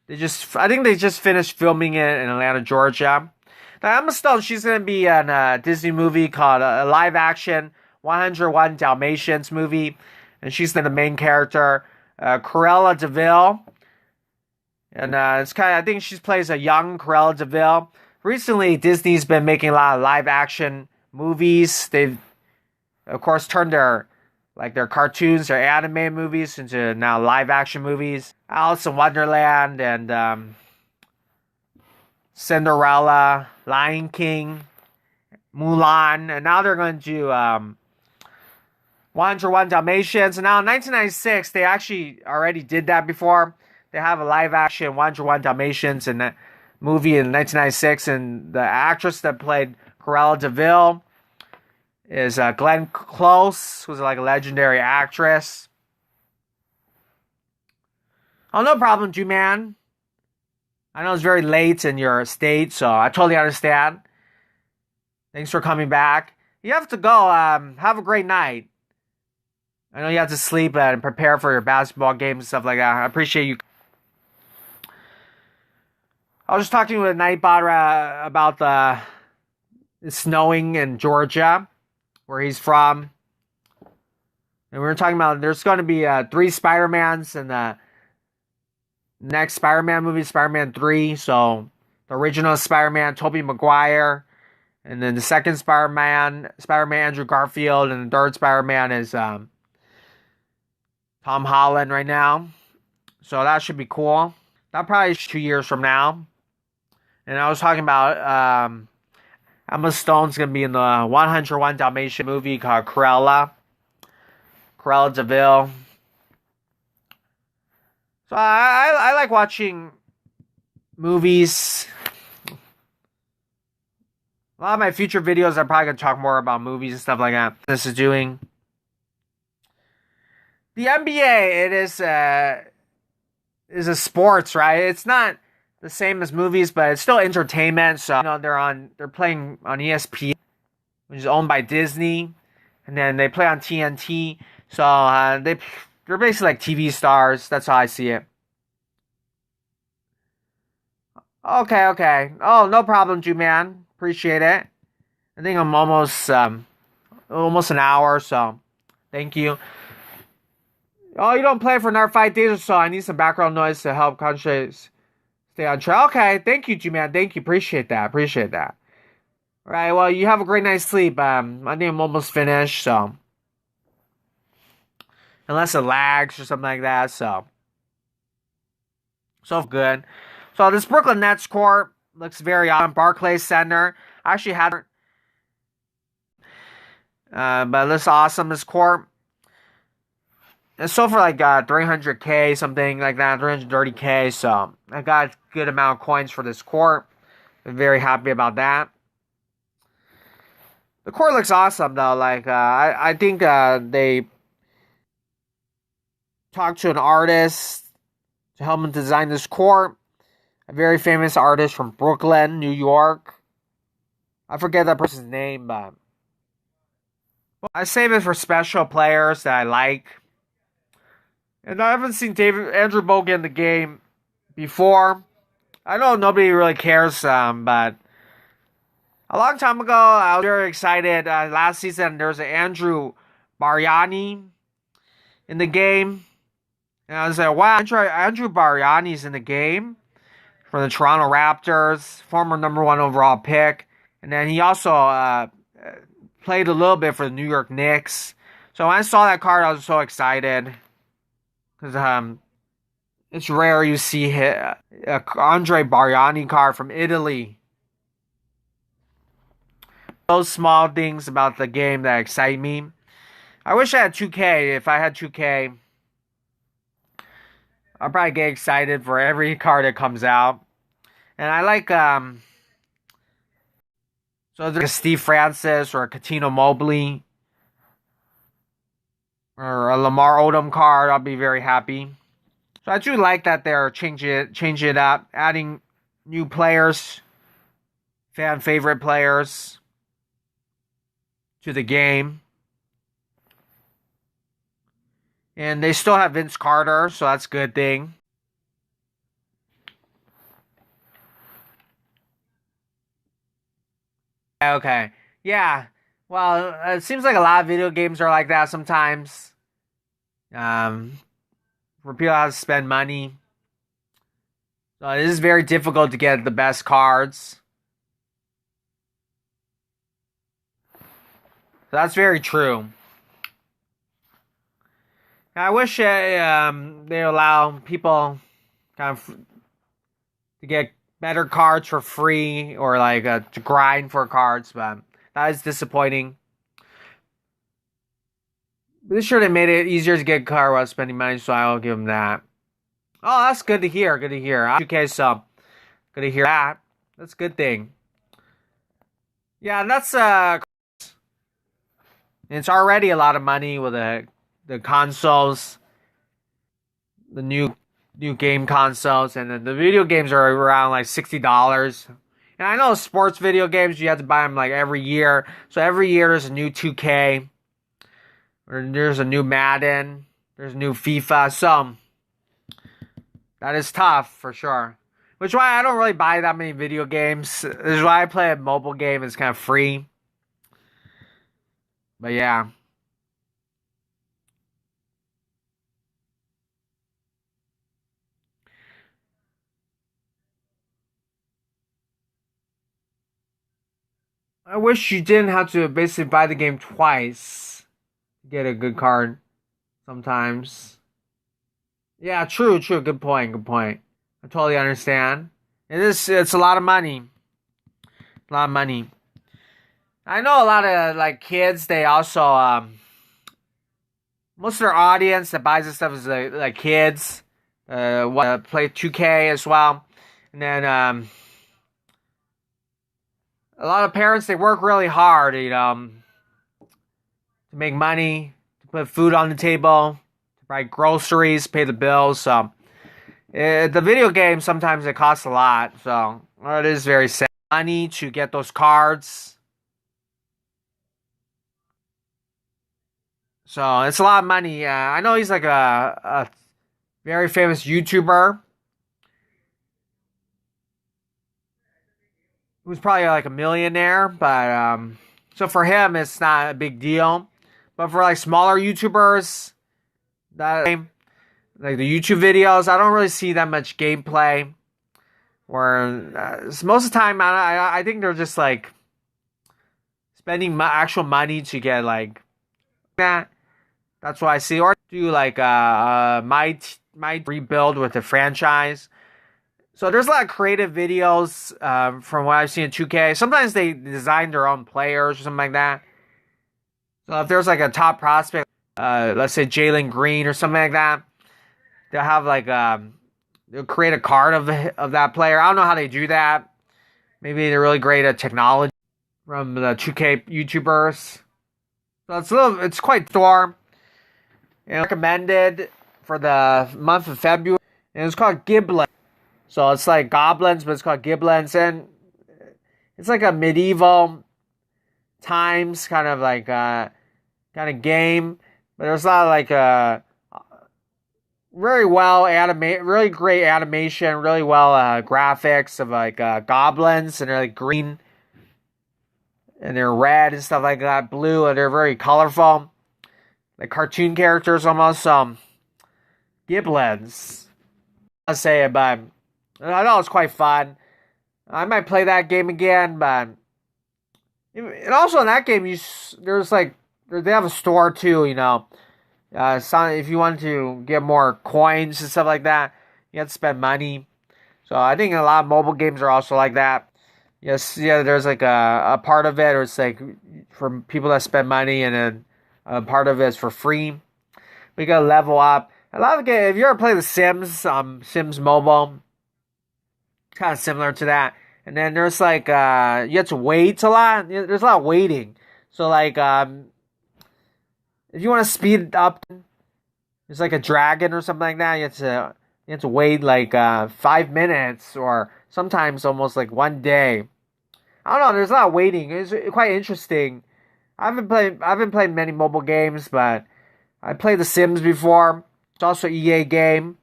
I think they just finished filming it in Atlanta, Georgia. Now Emma Stone, she's gonna be in a Disney movie called a live action 101 Dalmatians movie, and she's the main character, Cruella DeVille. And it's kind of, I think she plays a young Cruella DeVille. Recently, Disney's been making a lot of live action movies. They've, of course, turned their cartoons, their anime movies into now live action movies. Alice in Wonderland and Cinderella, Lion King, Mulan, and now they're going to do 101 Dalmatians. And now in 1996, they actually already did that before. They have a live action 101 Dalmatians in that movie in 1996, and the actress that played Cruella DeVille, is Glenn Close, who's like a legendary actress. Oh, no problem, G-Man. I know it's very late in your state, so I totally understand. Thanks for coming back. You have to go. Have a great night. I know you have to sleep and prepare for your basketball games and stuff like that. I appreciate you. I was just talking with Nightbot about the snowing in Georgia, where he's from. And we were talking about there's going to be 3 Spider-Mans in the next Spider-Man movie, Spider-Man 3. So the original Spider-Man, Tobey Maguire. And then the second Spider-Man, Andrew Garfield. And the third Spider-Man is Tom Holland right now. So that should be cool. That probably is 2 years from now. And I was talking about Emma Stone's going to be in the 101 Dalmatian movie called Cruella DeVille. So I like watching movies. A lot of my future videos, I'm probably going to talk more about movies and stuff like that. This is doing. The NBA, it is a sports, right? It's not the same as movies, but it's still entertainment. So, they're playing on ESPN, which is owned by Disney. And then they play on TNT. So, they're basically like TV stars. That's how I see it. Okay. Oh, no problem, Ju-Man. Appreciate it. I think I'm almost an hour, so thank you. Oh, you don't play for another 5 days or so. I need some background noise to help concentrate, stay on track. Okay, thank you, G-Man. Thank you. Appreciate that. All right, well, you have a great night's sleep. I think I'm almost finished, so. Unless it lags or something like that, so good. So this Brooklyn Nets court looks very awesome. Barclays Center. I actually had but it looks awesome, this court. It's sold for like $300K, something like that, $330K. So I got a good amount of coins for this court. I'm very happy about that. The court looks awesome though. Like I think they talked to an artist to help him design this court. A very famous artist from Brooklyn, New York. I forget that person's name, but I save it for special players that I like. And I haven't seen Andrew Bogut in the game before. I know nobody really cares, but a long time ago, I was very excited. Last season, there was an Andrew Bargnani in the game. And I was like, wow, Andrew Bargnani's in the game for the Toronto Raptors, former number 1 overall pick. And then he also played a little bit for the New York Knicks. So when I saw that card, I was so excited. Because it's rare you see a Andre Bargnani card from Italy. Those small things about the game that excite me. I wish I had 2K. If I had 2K, I'll probably get excited for every card that comes out. And I like so there's a Steve Francis or a Coutinho Mobley or a Lamar Odom card. I'll be very happy. So I do like that they're changing it up, adding new players, fan favorite players to the game. And they still have Vince Carter, so that's a good thing. Okay. Yeah. Well, it seems like a lot of video games are like that sometimes. Where people have to spend money. So it is very difficult to get the best cards. So that's very true. I wish they allow people kind of to get better cards for free or like to grind for cards, but that is disappointing. This sure they made it easier to get a card without spending money, so I'll give them that. Oh, that's good to hear. Good to hear. Okay, so good to hear that. That's a good thing. Yeah, and that's And it's already a lot of money with the consoles, the new game consoles, and then the video games are around like $60. And I know sports video games you have to buy them like every year. So every year there's a new 2K, or there's a new Madden, there's a new FIFA. So that is tough for sure. Which is why I don't really buy that many video games. This is why I play a mobile game. It's kind of free. But yeah. I wish you didn't have to basically buy the game twice to get a good card sometimes. Yeah, true, true. Good point, good point. I totally understand. It's a lot of money. A lot of money. I know a lot of like kids, they also most of their audience that buys this stuff is like kids. Play 2K as well. And then a lot of parents, they work really hard, to make money, to put food on the table, to buy groceries, pay the bills. So the video game sometimes it costs a lot. So it is very sad. Money to get those cards. So it's a lot of money. I know he's like a very famous YouTuber who's probably like a millionaire, but so for him it's not a big deal. But for like smaller YouTubers, that like the YouTube videos, I don't really see that much gameplay. Where most of the time, I think they're just like spending actual money to get like that. That's what I see. Or do like might rebuild with the franchise. So there's a lot of creative videos from what I've seen in 2K. Sometimes they design their own players or something like that. So if there's like a top prospect, let's say Jalen Green or something like that, they'll have like they'll create a card of that player. I don't know how they do that. Maybe they're really great at technology from the 2K YouTubers. So it's quite storm. And recommended for the month of February. And it's called Giblin. So it's like goblins, but it's called Giblins. And it's like a medieval times kind of like kind of game. But there's a lot of like very well animate, really great animation, really well graphics of like goblins, and they're like green and they're red and stuff like that, blue, and they're very colorful, like cartoon characters almost. Giblins, I'll say it, but I know it's quite fun. I might play that game again, but and also in that game, there's like they have a store too, if you want to get more coins and stuff like that, you have to spend money. So I think a lot of mobile games are also like that. Yes, yeah, there's like a part of it, or it's like for people that spend money, and then a part of it is for free. We gotta level up. A lot of games, if you ever play The Sims, Sims Mobile, it's kind of similar to that. And then there's like you have to wait a lot. There's a lot of waiting. So like if you want to speed it up, it's like a dragon or something like that. You have to wait like 5 minutes, or sometimes almost like one day. I don't know. There's a lot of waiting. It's quite interesting. I've been playing many mobile games, but I played The Sims before. It's also an EA game,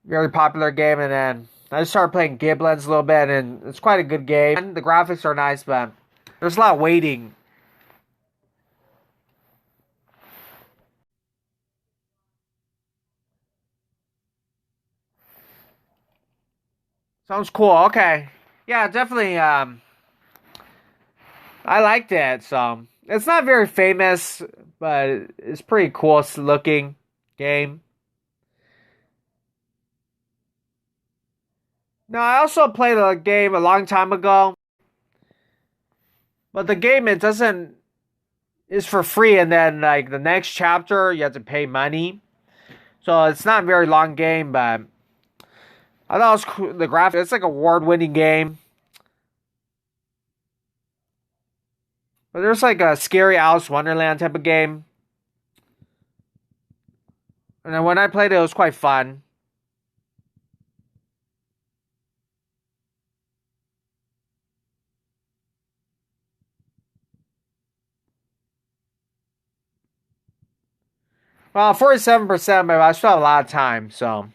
very popular game. And then I just started playing Giblins a little bit, and it's quite a good game. And the graphics are nice, but there's a lot of waiting. Sounds cool. Okay. Yeah, definitely. I liked it. So it's not very famous, but it's pretty cool looking game. Now I also played a game a long time ago, but the game it doesn't is for free, and then like the next chapter you have to pay money. So it's not a very long game, but I thought it was cool. The graphics, it's like a award-winning game. But there's like a scary Alice Wonderland type of game. And then when I played it, it was quite fun. Well, 47%, but I still have a lot of time, so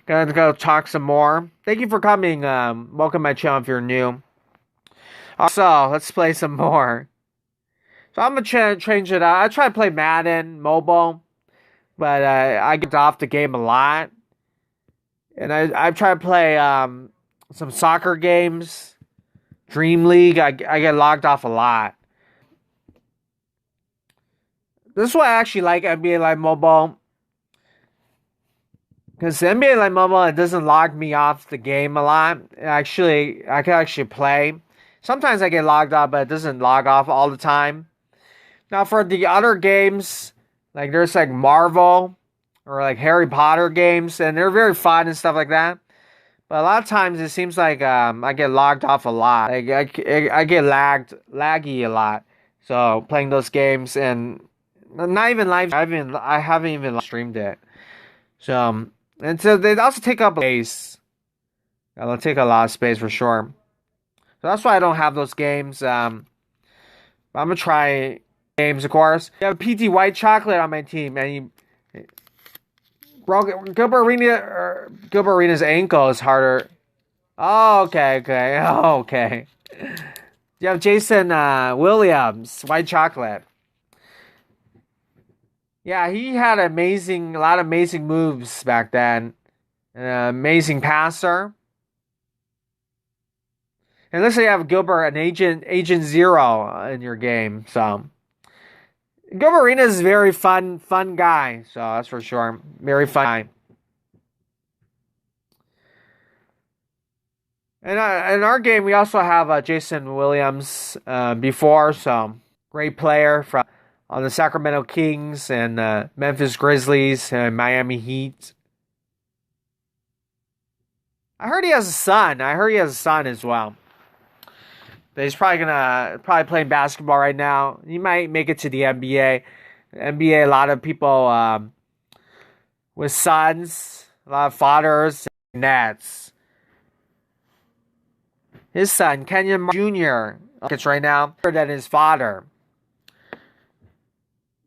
gonna go talk some more. Thank you for coming. Welcome to my channel if you're new. Also, let's play some more. So I'm gonna change it up. I try to play Madden mobile, but I get off the game a lot, and I try to play some soccer games. Dream League, I get logged off a lot. This is why I actually like NBA Live Mobile. Because NBA Live Mobile, it doesn't log me off the game a lot. Actually, I can actually play. Sometimes I get logged off, but it doesn't log off all the time. Now, for the other games, like there's like Marvel or like Harry Potter games, and they're very fun and stuff like that. But a lot of times it seems like I get logged off a lot. Like I get laggy a lot. So playing those games and not even live. I haven't even live streamed it. So and so they also take up space. They'll take a lot of space for sure. So that's why I don't have those games. I'm gonna try games, of course. You have PT White Chocolate on my team, and he broke Gilbert Arenas' ankle is harder. Oh, okay. Oh, okay. You have Jason Williams, White Chocolate. Yeah, he had a lot of amazing moves back then. An amazing passer. And let's say you have Gilbert, an Agent Zero in your game. So Gilbert Arenas is a very fun guy. So that's for sure. Very fun guy. And in our game, we also have Jason Williams before. So great player from on the Sacramento Kings and Memphis Grizzlies and Miami Heat. I heard he has a son. As well. But he's probably playing basketball right now. He might make it to the NBA. NBA, a lot of people with sons, a lot of fathers, and nets. His son, Kenyon Jr., it's right now better than his father.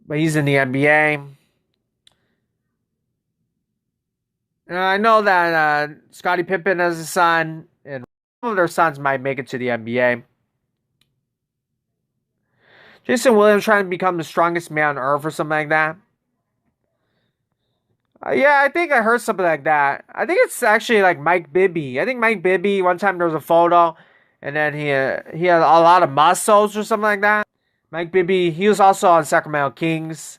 But he's in the NBA. I know that Scottie Pippen has a son, and some of their sons might make it to the NBA. Jason Williams trying to become the strongest man on earth or something like that. Yeah, I think I heard something like that. I think it's actually like Mike Bibby. I think Mike Bibby, one time there was a photo, and then he had a lot of muscles or something like that. Mike Bibby, he was also on Sacramento Kings.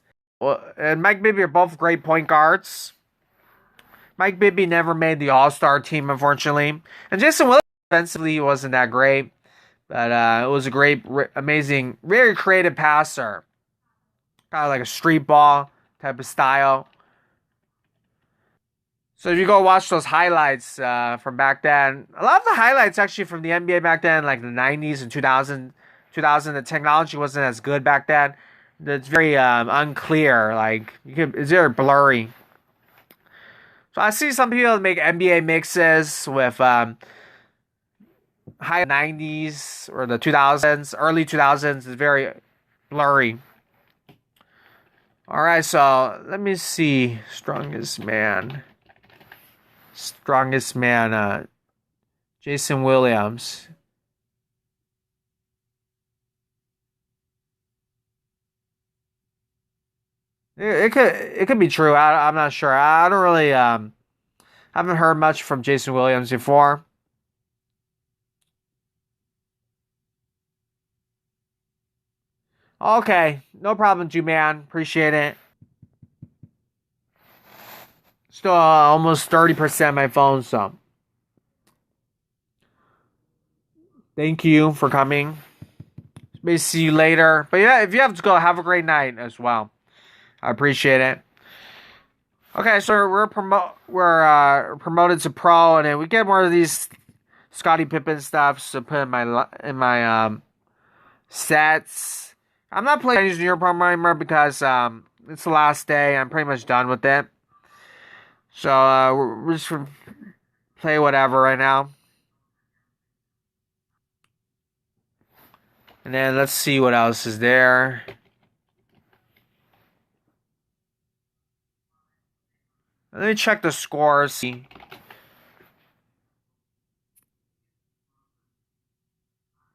And Mike Bibby are both great point guards. Mike Bibby never made the All-Star team, unfortunately. And Jason Williams offensively wasn't that great. But it was a great, amazing, very creative passer. Kind of like a street ball type of style. So if you go watch those highlights from back then, a lot of the highlights actually from the NBA back then, like the 90s and 2000, the technology wasn't as good back then. It's very unclear. Like it's very blurry. So I see some people make NBA mixes with high 90s or the 2000s, early 2000s. It's very blurry. All right, so let me see. Strongest man, Jason Williams. It could be true. I'm not sure. I don't really haven't heard much from Jason Williams before. Okay, no problem, G-Man. Appreciate it. Still almost 30% my phone, so thank you for coming. Maybe see you later. But yeah, if you have to go, have a great night as well. I appreciate it. Okay, so we're promoted to pro, and then we get more of these Scottie Pippen stuff to put in my sets. I'm not playing Chinese New Year promo anymore because it's the last day. I'm pretty much done with it. So we're just gonna play whatever right now. And then let's see what else is there. Let me check the scores. See.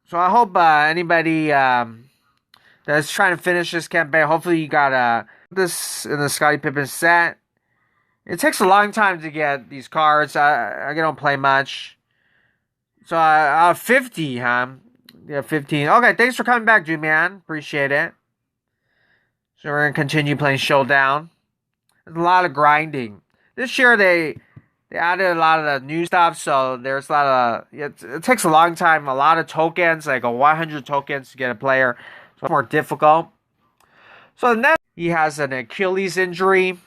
So I hope anybody that's trying to finish this campaign, hopefully you got this in the Scottie Pippen set. It takes a long time to get these cards. I don't play much. So 50, huh? Yeah, 15. Okay, thanks for coming back, dude, man. Appreciate it. So we're gonna continue playing Showdown. There's a lot of grinding. This year they added a lot of the new stuff, so there's a lot of it takes a long time, a lot of tokens, like 100 tokens to get a player. So it's more difficult. So next he has an Achilles injury.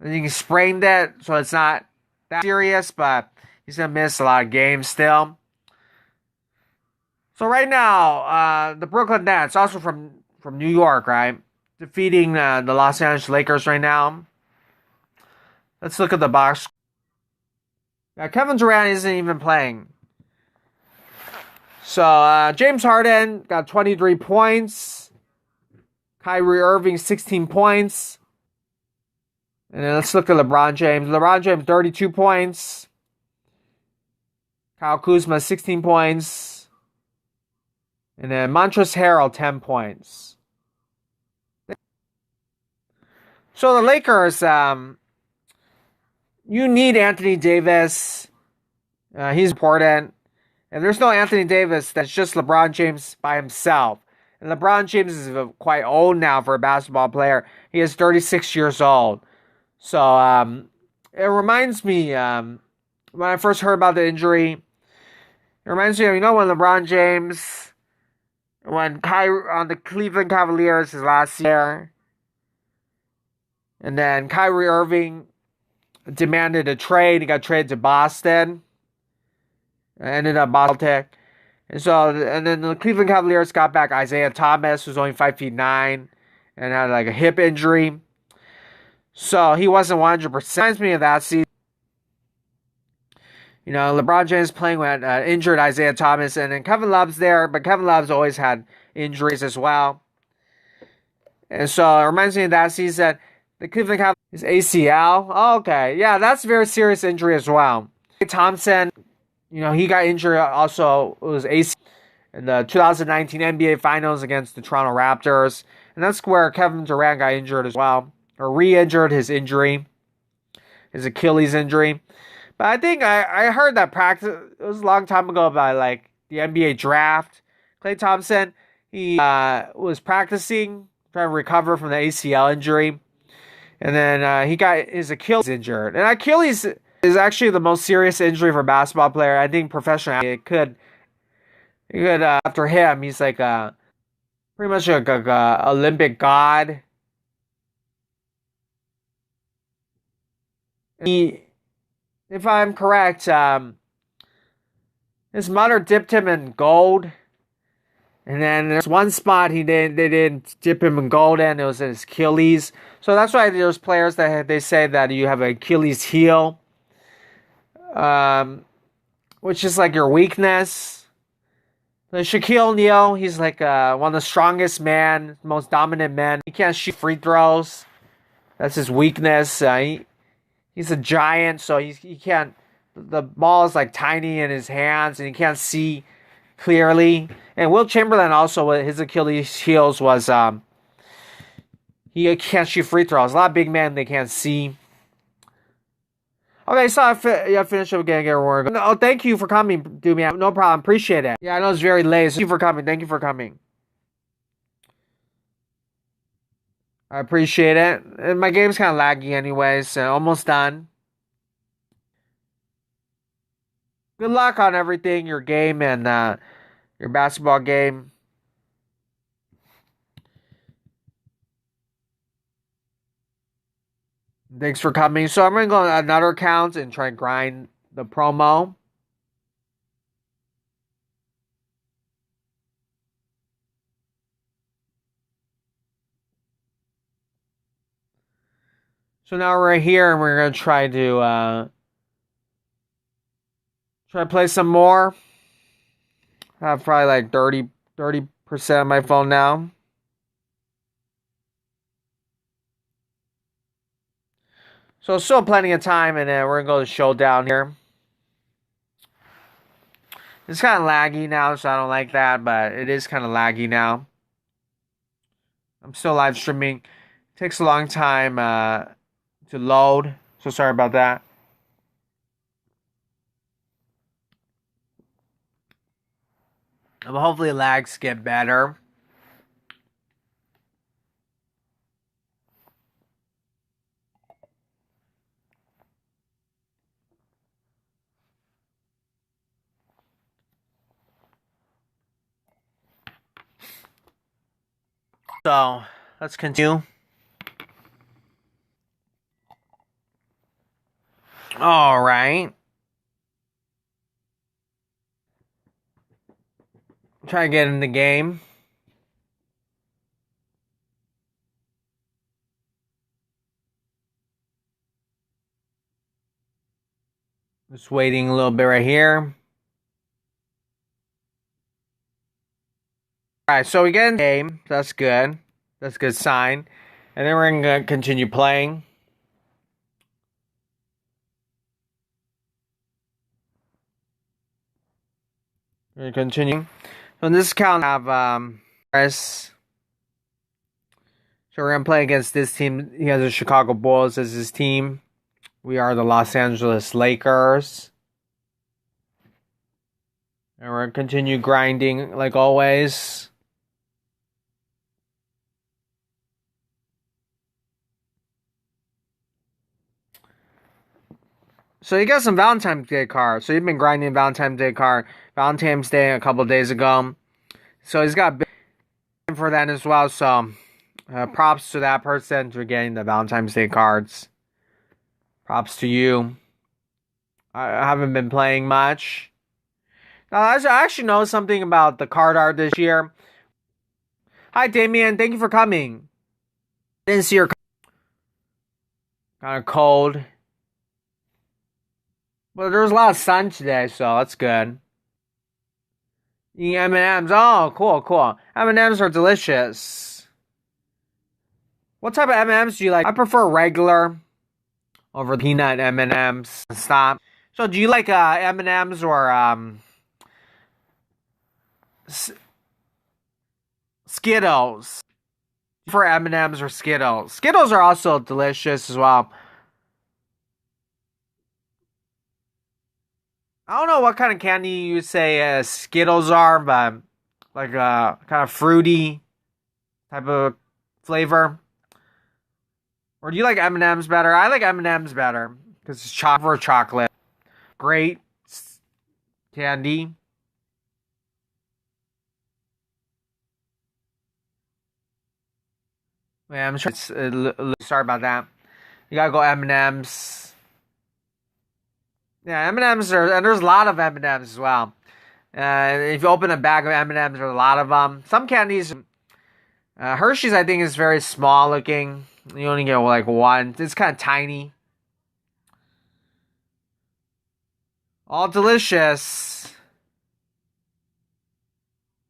And he sprained it, so it's not that serious, but he's gonna miss a lot of games still. So right now, the Brooklyn Nets, also from New York, right, defeating the Los Angeles Lakers right now. Let's look at the box. Yeah, Kevin Durant isn't even playing. So James Harden got 23 points. Kyrie Irving 16 points. And then let's look at LeBron James. LeBron James 32 points. Kyle Kuzma 16 points. And then Montrezl Harrell 10 points. So the Lakers, you need Anthony Davis. He's important. And there's no Anthony Davis. That's just LeBron James by himself. And LeBron James is quite old now for a basketball player. He is 36 years old. So it reminds me, when I first heard about the injury, it reminds me of, when LeBron James, when Kyrie on the Cleveland Cavaliers his last year, and then Kyrie Irving demanded a trade. He got traded to Boston. Ended up Boston. And then the Cleveland Cavaliers got back Isaiah Thomas, who's only 5'9", and had like a hip injury. So he wasn't 100%. Reminds me of that season. LeBron James playing with injured Isaiah Thomas, and then Kevin Love's there, but Kevin Love's always had injuries as well. And so it reminds me of that season. The Cleveland Cavaliers is ACL. Oh, okay. Yeah, that's a very serious injury as well. Thompson, he got injured also. It was ACL in the 2019 NBA Finals against the Toronto Raptors. And that's where Kevin Durant got injured as well. Or re-injured his injury. His Achilles injury. But I think I heard that practice. It was a long time ago by the NBA draft. Klay Thompson, he was practicing, trying to recover from the ACL injury. And then he got his Achilles injured. And Achilles is actually the most serious injury for a basketball player. I think professionally it could after him, he's like pretty much a Olympic god. If I'm correct, his mother dipped him in gold. And then there's one spot they didn't dip him in gold in. It was in his Achilles. So that's why there's players that they say that you have an Achilles heel, which is like your weakness. Shaquille O'Neal, he's like one of the strongest men, most dominant men. He can't shoot free throws. That's his weakness. He's a giant, so he can't. The ball is like tiny in his hands, and he can't see clearly. And Will Chamberlain also, his Achilles heels was he can't shoot free throws. A lot of big men, they can't see. Okay, so I finished up again. Oh, thank you for coming, dude, man. No problem. Appreciate it. Yeah, I know it's very late. Thank you for coming. Thank you for coming. I appreciate it. And my game's kind of laggy anyways, so almost done. Good luck on everything, your game and your basketball game. Thanks for coming. So I'm going to go on another account and try and grind the promo. So now we're here and we're gonna try to play some more. I have probably like 30% of my phone now. So still plenty of time, and then we're gonna go to showdown here. It's kind of laggy now, so I don't like that, but it is kind of laggy now. I'm still live streaming. It takes a long time to load, so sorry about that. But hopefully lags get better. So let's continue. All right. Try to get in the game. Just waiting a little bit right here. Alright, so we get in the game. That's good. That's a good sign. And then we're going to continue playing. We're going to continue. So in this account, I have Paris. So we're going to play against this team. He has the Chicago Bulls as his team. We are the Los Angeles Lakers. And we're going to continue grinding like always. So you got some Valentine's Day cards. So you've been grinding Valentine's Day card. Valentine's Day a couple days ago. So he's got big for that as well. So props to that person for getting the Valentine's Day cards. Props to you. I haven't been playing much. Now, I actually know something about the card art this year. Hi, Damien. Thank you for coming. Didn't see your kind of cold. But there was a lot of sun today, so that's good. Eating M&Ms. Oh, cool. M&Ms are delicious. What type of M&Ms do you like? I prefer regular over peanut M&Ms. Stop. So, do you like M&Ms or Skittles? For M&Ms or Skittles? Skittles are also delicious as well. I don't know what kind of candy you say Skittles are, but like a kind of fruity type of flavor. Or do you like M&Ms better? I like M&Ms better because it's chocolate. Great candy. Yeah, I'm sure. Sorry about that. You gotta go M&Ms. Yeah, M&Ms are, and there's a lot of M&Ms as well. If you open a bag of M&Ms, there's a lot of them. Some candies, Hershey's, I think, is very small looking. You only get like one. It's kind of tiny. All delicious.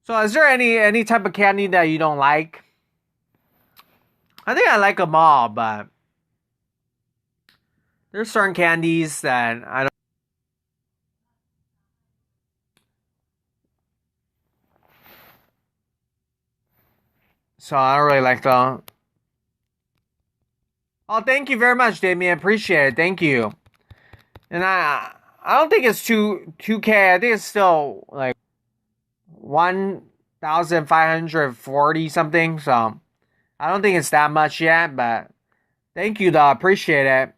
So, is there any type of candy that you don't like? I think I like them all, but there's certain candies that I don't. So I don't really like them. Oh, thank you very much, Damien. Appreciate it. Thank you. And I don't think it's 2K. I think it's still like 1,540 something. So I don't think it's that much yet, but thank you though. Appreciate it.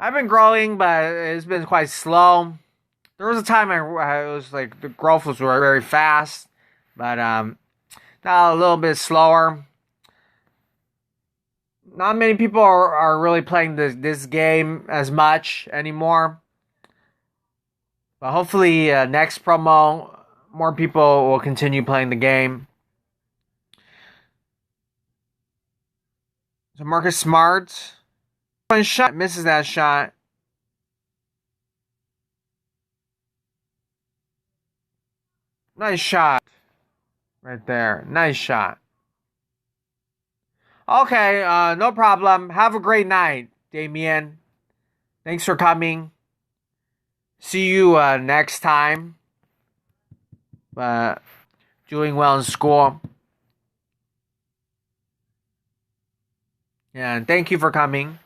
I've been growing, but it's been quite slow. There was a time I was like the growth was very fast, but now a little bit slower. Not many people are really playing this game as much anymore. But hopefully next promo more people will continue playing the game. So Marcus Smart. One shot, misses that shot. Nice shot. Right there. Nice shot. Okay, no problem. Have a great night, Damien. Thanks for coming. See you next time. Doing well in school. And thank you for coming.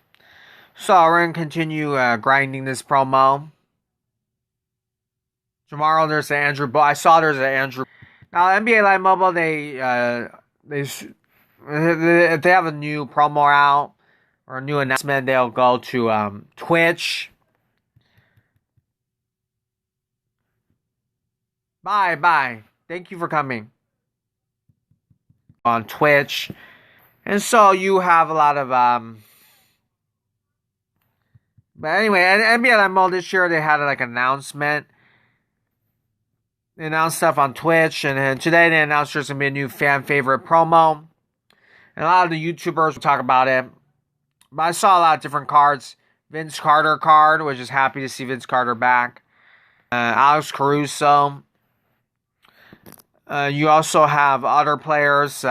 So we're going to continue grinding this promo. Tomorrow there's an Andrew. I saw there's an Andrew. Now NBA Live Mobile, if they have a new promo out or a new announcement, they'll go to Twitch. Bye. Thank you for coming. On Twitch. And so you have a lot of but anyway, at NBA Live Mobile this year they had like an announcement. They announced stuff on Twitch, and then today they announced there's going to be a new fan favorite promo. And a lot of the YouTubers will talk about it. But I saw a lot of different cards. Vince Carter card, which is happy to see Vince Carter back. Alex Caruso. You also have other players.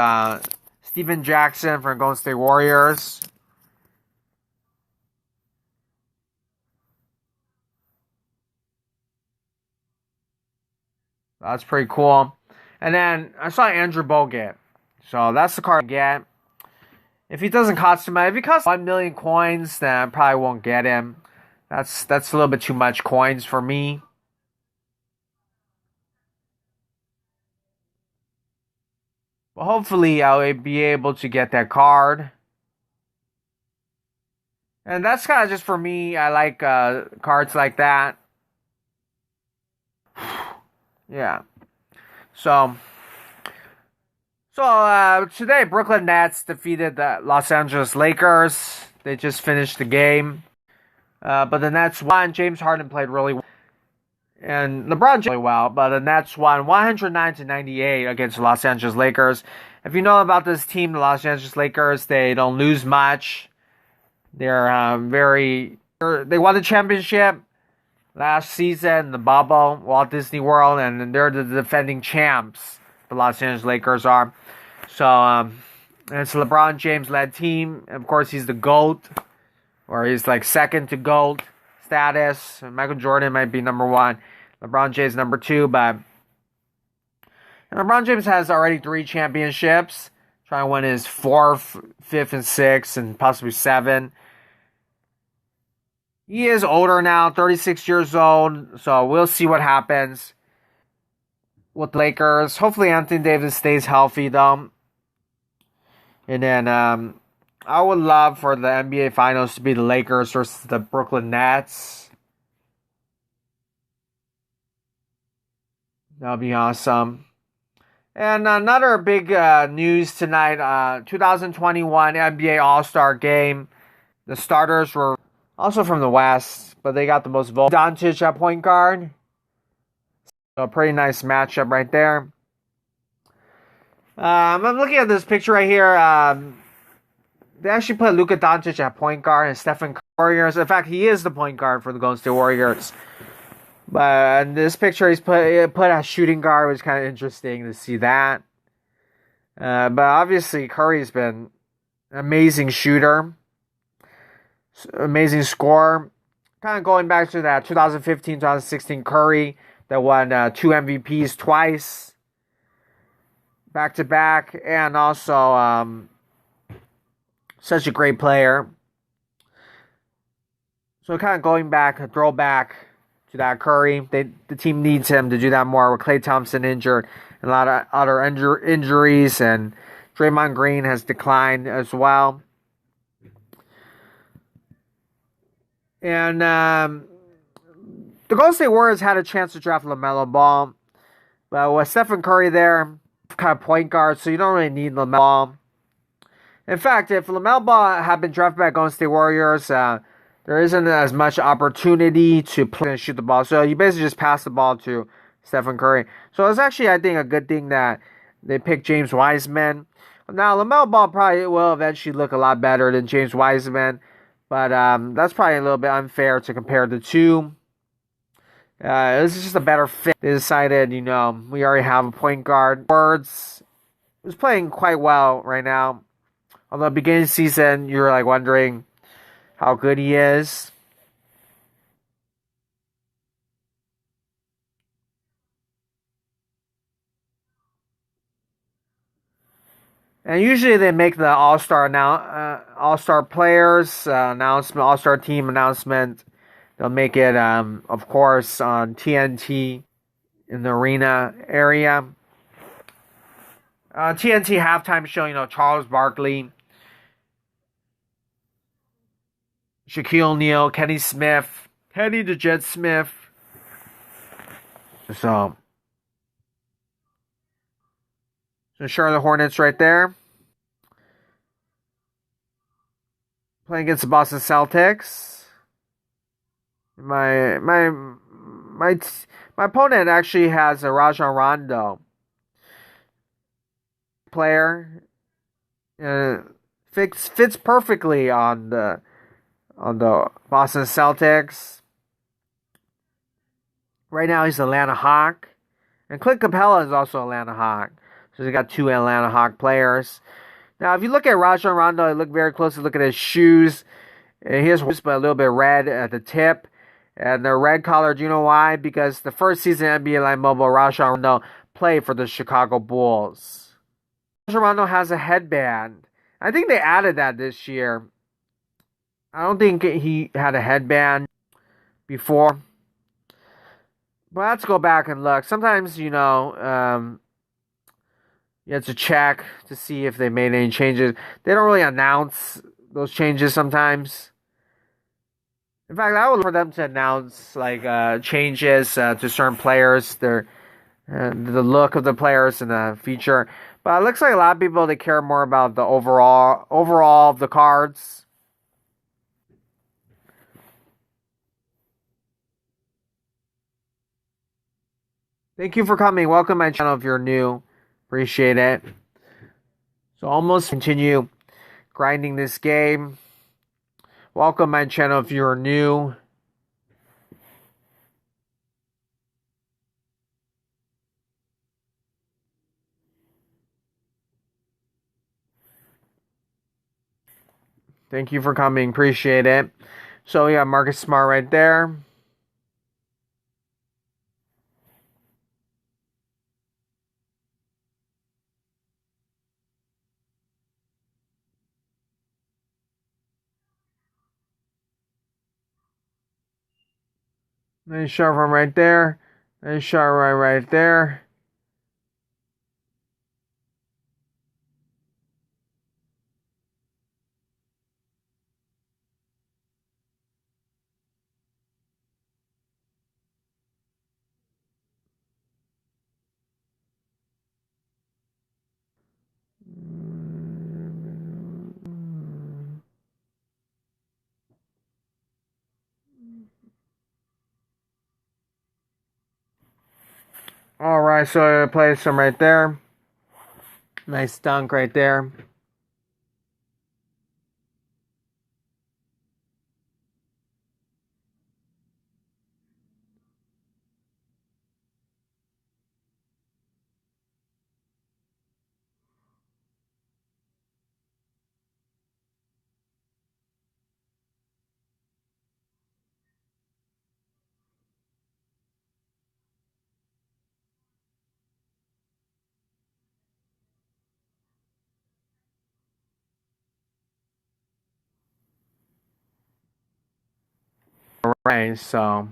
Steven Jackson from Golden State Warriors. That's pretty cool. And then I saw Andrew Bogut. So that's the card I get. If he doesn't cost him, if he costs 1 million coins, then I probably won't get him. That's a little bit too much coins for me. But hopefully I'll be able to get that card. And that's kind of just for me. I like cards like that. Yeah. So today Brooklyn Nets defeated the Los Angeles Lakers. They just finished the game. But the Nets won. James Harden played really well. And LeBron played really well. But the Nets won 109-98 against the Los Angeles Lakers. If you know about this team, the Los Angeles Lakers, they don't lose much. They're they won the championship last season, the bubble, Walt Disney World, and they're the defending champs. The Los Angeles Lakers are. So, it's a LeBron James-led team. Of course, he's the GOAT, or he's like second to GOAT status. Michael Jordan might be number one. LeBron James number two, but and LeBron James has already 3 championships. Trying to win his 4th, 5th, and 6th, and possibly 7. He is older now, 36 years old, so we'll see what happens with the Lakers. Hopefully Anthony Davis stays healthy, though. And then I would love for the NBA Finals to be the Lakers versus the Brooklyn Nets. That would be awesome. And another big news tonight, 2021 NBA All-Star Game. The starters were also from the West, but they got the most votes. Doncic at point guard. So a pretty nice matchup right there. I'm looking at this picture right here. They actually put Luka Doncic at point guard and Stephen Curry Warriors. In fact, he is the point guard for the Golden State Warriors. But in this picture, he's put a shooting guard, which is kind of interesting to see that. But obviously, Curry's been an amazing shooter. Amazing scorer. Kind of going back to that 2015-2016 Curry that won 2 MVPs twice. Back-to-back. And also such a great player. So kind of going back, a throwback to that Curry. The team needs him to do that more with Klay Thompson injured. And a lot of other injuries. And Draymond Green has declined as well. And the Golden State Warriors had a chance to draft LaMelo Ball. But with Stephen Curry there, kind of point guard, so you don't really need LaMelo Ball. In fact, if LaMelo Ball had been drafted by Golden State Warriors, there isn't as much opportunity to play and shoot the ball. So you basically just pass the ball to Stephen Curry. So it's actually, I think, a good thing that they picked James Wiseman. Now, LaMelo Ball probably will eventually look a lot better than James Wiseman, but that's probably a little bit unfair to compare the two. This is just a better fit. They decided, we already have a point guard. Words is playing quite well right now. Although beginning of the season, you're like wondering how good he is. And usually they make the All Star players announcement, All Star team announcement. They'll make it, of course, on TNT in the arena area. TNT halftime show, Charles Barkley, Shaquille O'Neal, Kenny Smith, Kenny the Jet Smith. So Charlotte Hornets right there. Playing against the Boston Celtics. My opponent actually has a Rajon Rondo player. Fits perfectly on the Boston Celtics. Right now he's Atlanta Hawk. And Clint Capella is also Atlanta Hawk. So they got two Atlanta Hawk players. Now, if you look at Rajon Rondo, you look very closely, look at his shoes. He has but a little bit red at the tip. And they're red colored. You know why? Because the first season NBA Live Mobile, Rajon Rondo played for the Chicago Bulls. Rajon Rondo has a headband. I think they added that this year. I don't think he had a headband before. But let's go back and look. Sometimes, you have to check to see if they made any changes. They don't really announce those changes sometimes. In fact, I would like for them to announce changes to certain players, the look of the players and the feature. But it looks like a lot of people, they care more about the overall of the cards. Thank you for coming. Welcome to my channel if you're new. Appreciate it. So almost continue grinding this game. Welcome to my channel if you're new. Thank you for coming. Appreciate it. So we got Marcus Smart right there. Nice shot from right there. Nice shot right there. Alright, so I play some right there. Nice dunk right there. Alright, so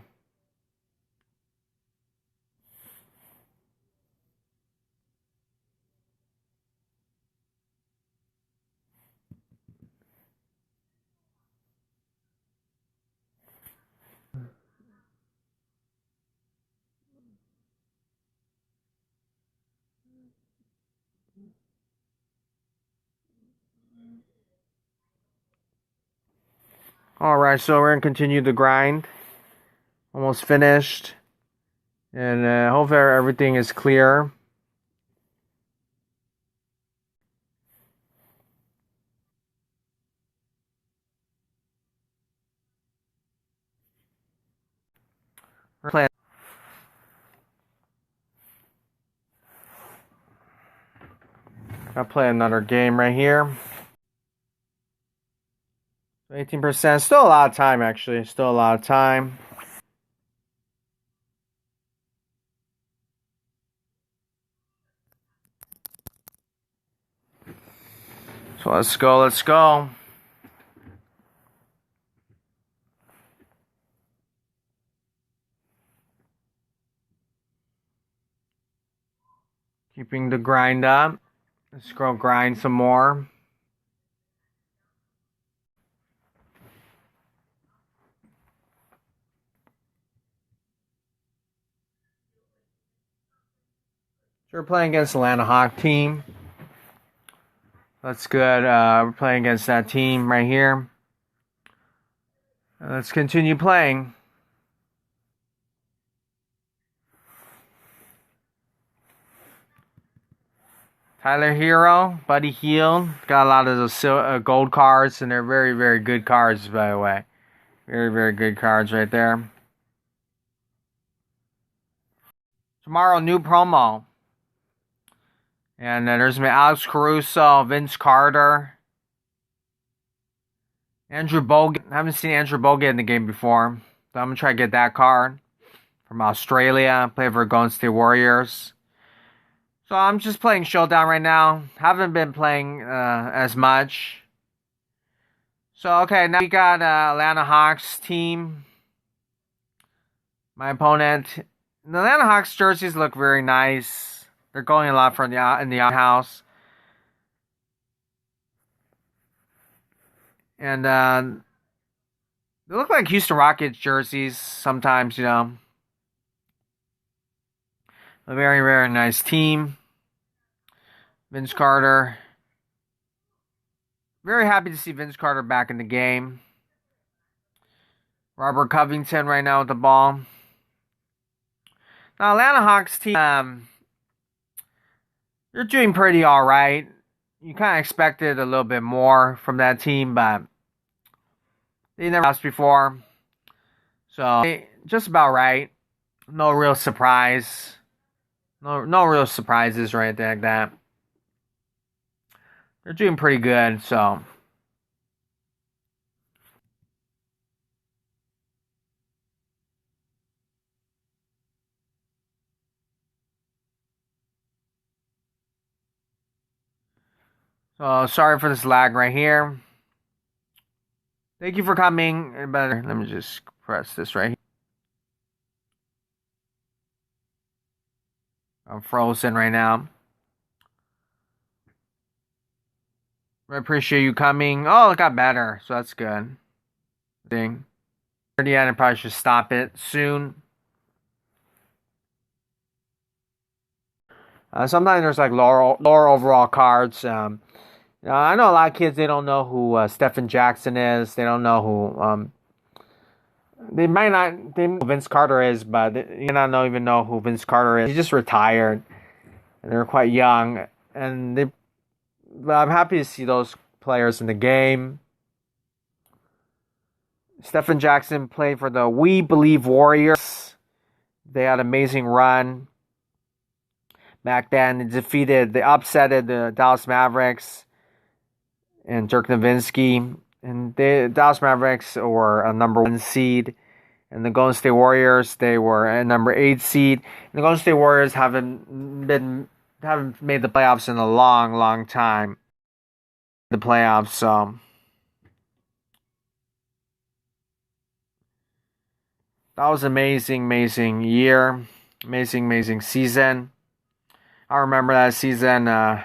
Alright, so we're gonna continue the grind. Almost finished. And hopefully everything is clear. We're playing. I'll play another game right here. 18%. Still a lot of time, actually. Still a lot of time. So let's go. Let's go. Keeping the grind up. Let's go grind some more. So we're playing against the Atlanta Hawk team. That's good. We're playing against that team right here. Let's continue playing. Tyler Hero, Buddy Hield. Got a lot of those gold cards, and they're very, very good cards, by the way. Very, very good cards right there. Tomorrow, new promo. And there's Alex Caruso, Vince Carter, Andrew Bogut. I haven't seen Andrew Bogut in the game before. So I'm going to try to get that card. From Australia. Play for Golden State Warriors. So I'm just playing Showdown right now. Haven't been playing as much. So, okay, now we got Atlanta Hawks team. My opponent. The Atlanta Hawks jerseys look very nice. They're going a lot from in the house. And they look like Houston Rockets jerseys sometimes, you know. A very, very nice team. Vince Carter. Very happy to see Vince Carter back in the game. Robert Covington right now with the ball. Now, Atlanta Hawks team, they're doing pretty all right. You kind of expected a little bit more from that team, but they never lost before. So, just about right. No real surprise. No real surprises right there like that. They're doing pretty good, so. So, sorry for this lag right here. Thank you for coming. Let me just press this right here. I'm frozen right now. I appreciate you coming. Oh, it got better, so that's good. Thing. Yeah, I probably should stop it soon. Sometimes there's like lower overall cards. I know a lot of kids, they don't know who Stephen Jackson is. They don't know who they might not know who Vince Carter is, but they might not even know who Vince Carter is. He just retired, and they're quite young, and I'm happy to see those players in the game. Stephen Jackson played for the We Believe Warriors. They had an amazing run back then. They upsetted the Dallas Mavericks and Dirk Nowitzki. And the Dallas Mavericks were a number 1 seed. And the Golden State Warriors, they were a number 8 seed. And the Golden State Warriors haven't made the playoffs in a long, long time. The playoffs, so. That was an amazing, amazing year. Amazing, amazing season. I remember that season. It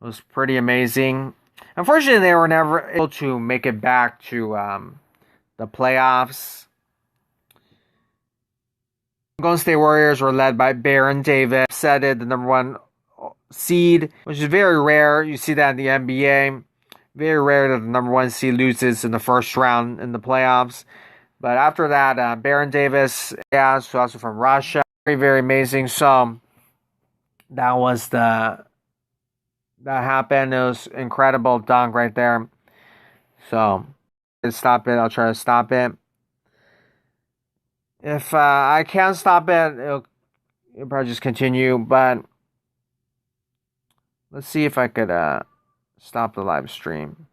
was pretty amazing. Unfortunately, they were never able to make it back to the playoffs. Golden State Warriors were led by Baron Davis, upsetted the number 1 seed, which is very rare. You see that in the NBA. Very rare that the number 1 seed loses in the first round in the playoffs. But after that, Baron Davis, who's also from Russia, very amazing. So that was that happened. It was incredible dunk right there. So stop it. I'll try to stop it. If I can't stop it, it'll probably just continue. But let's see if I could stop the live stream.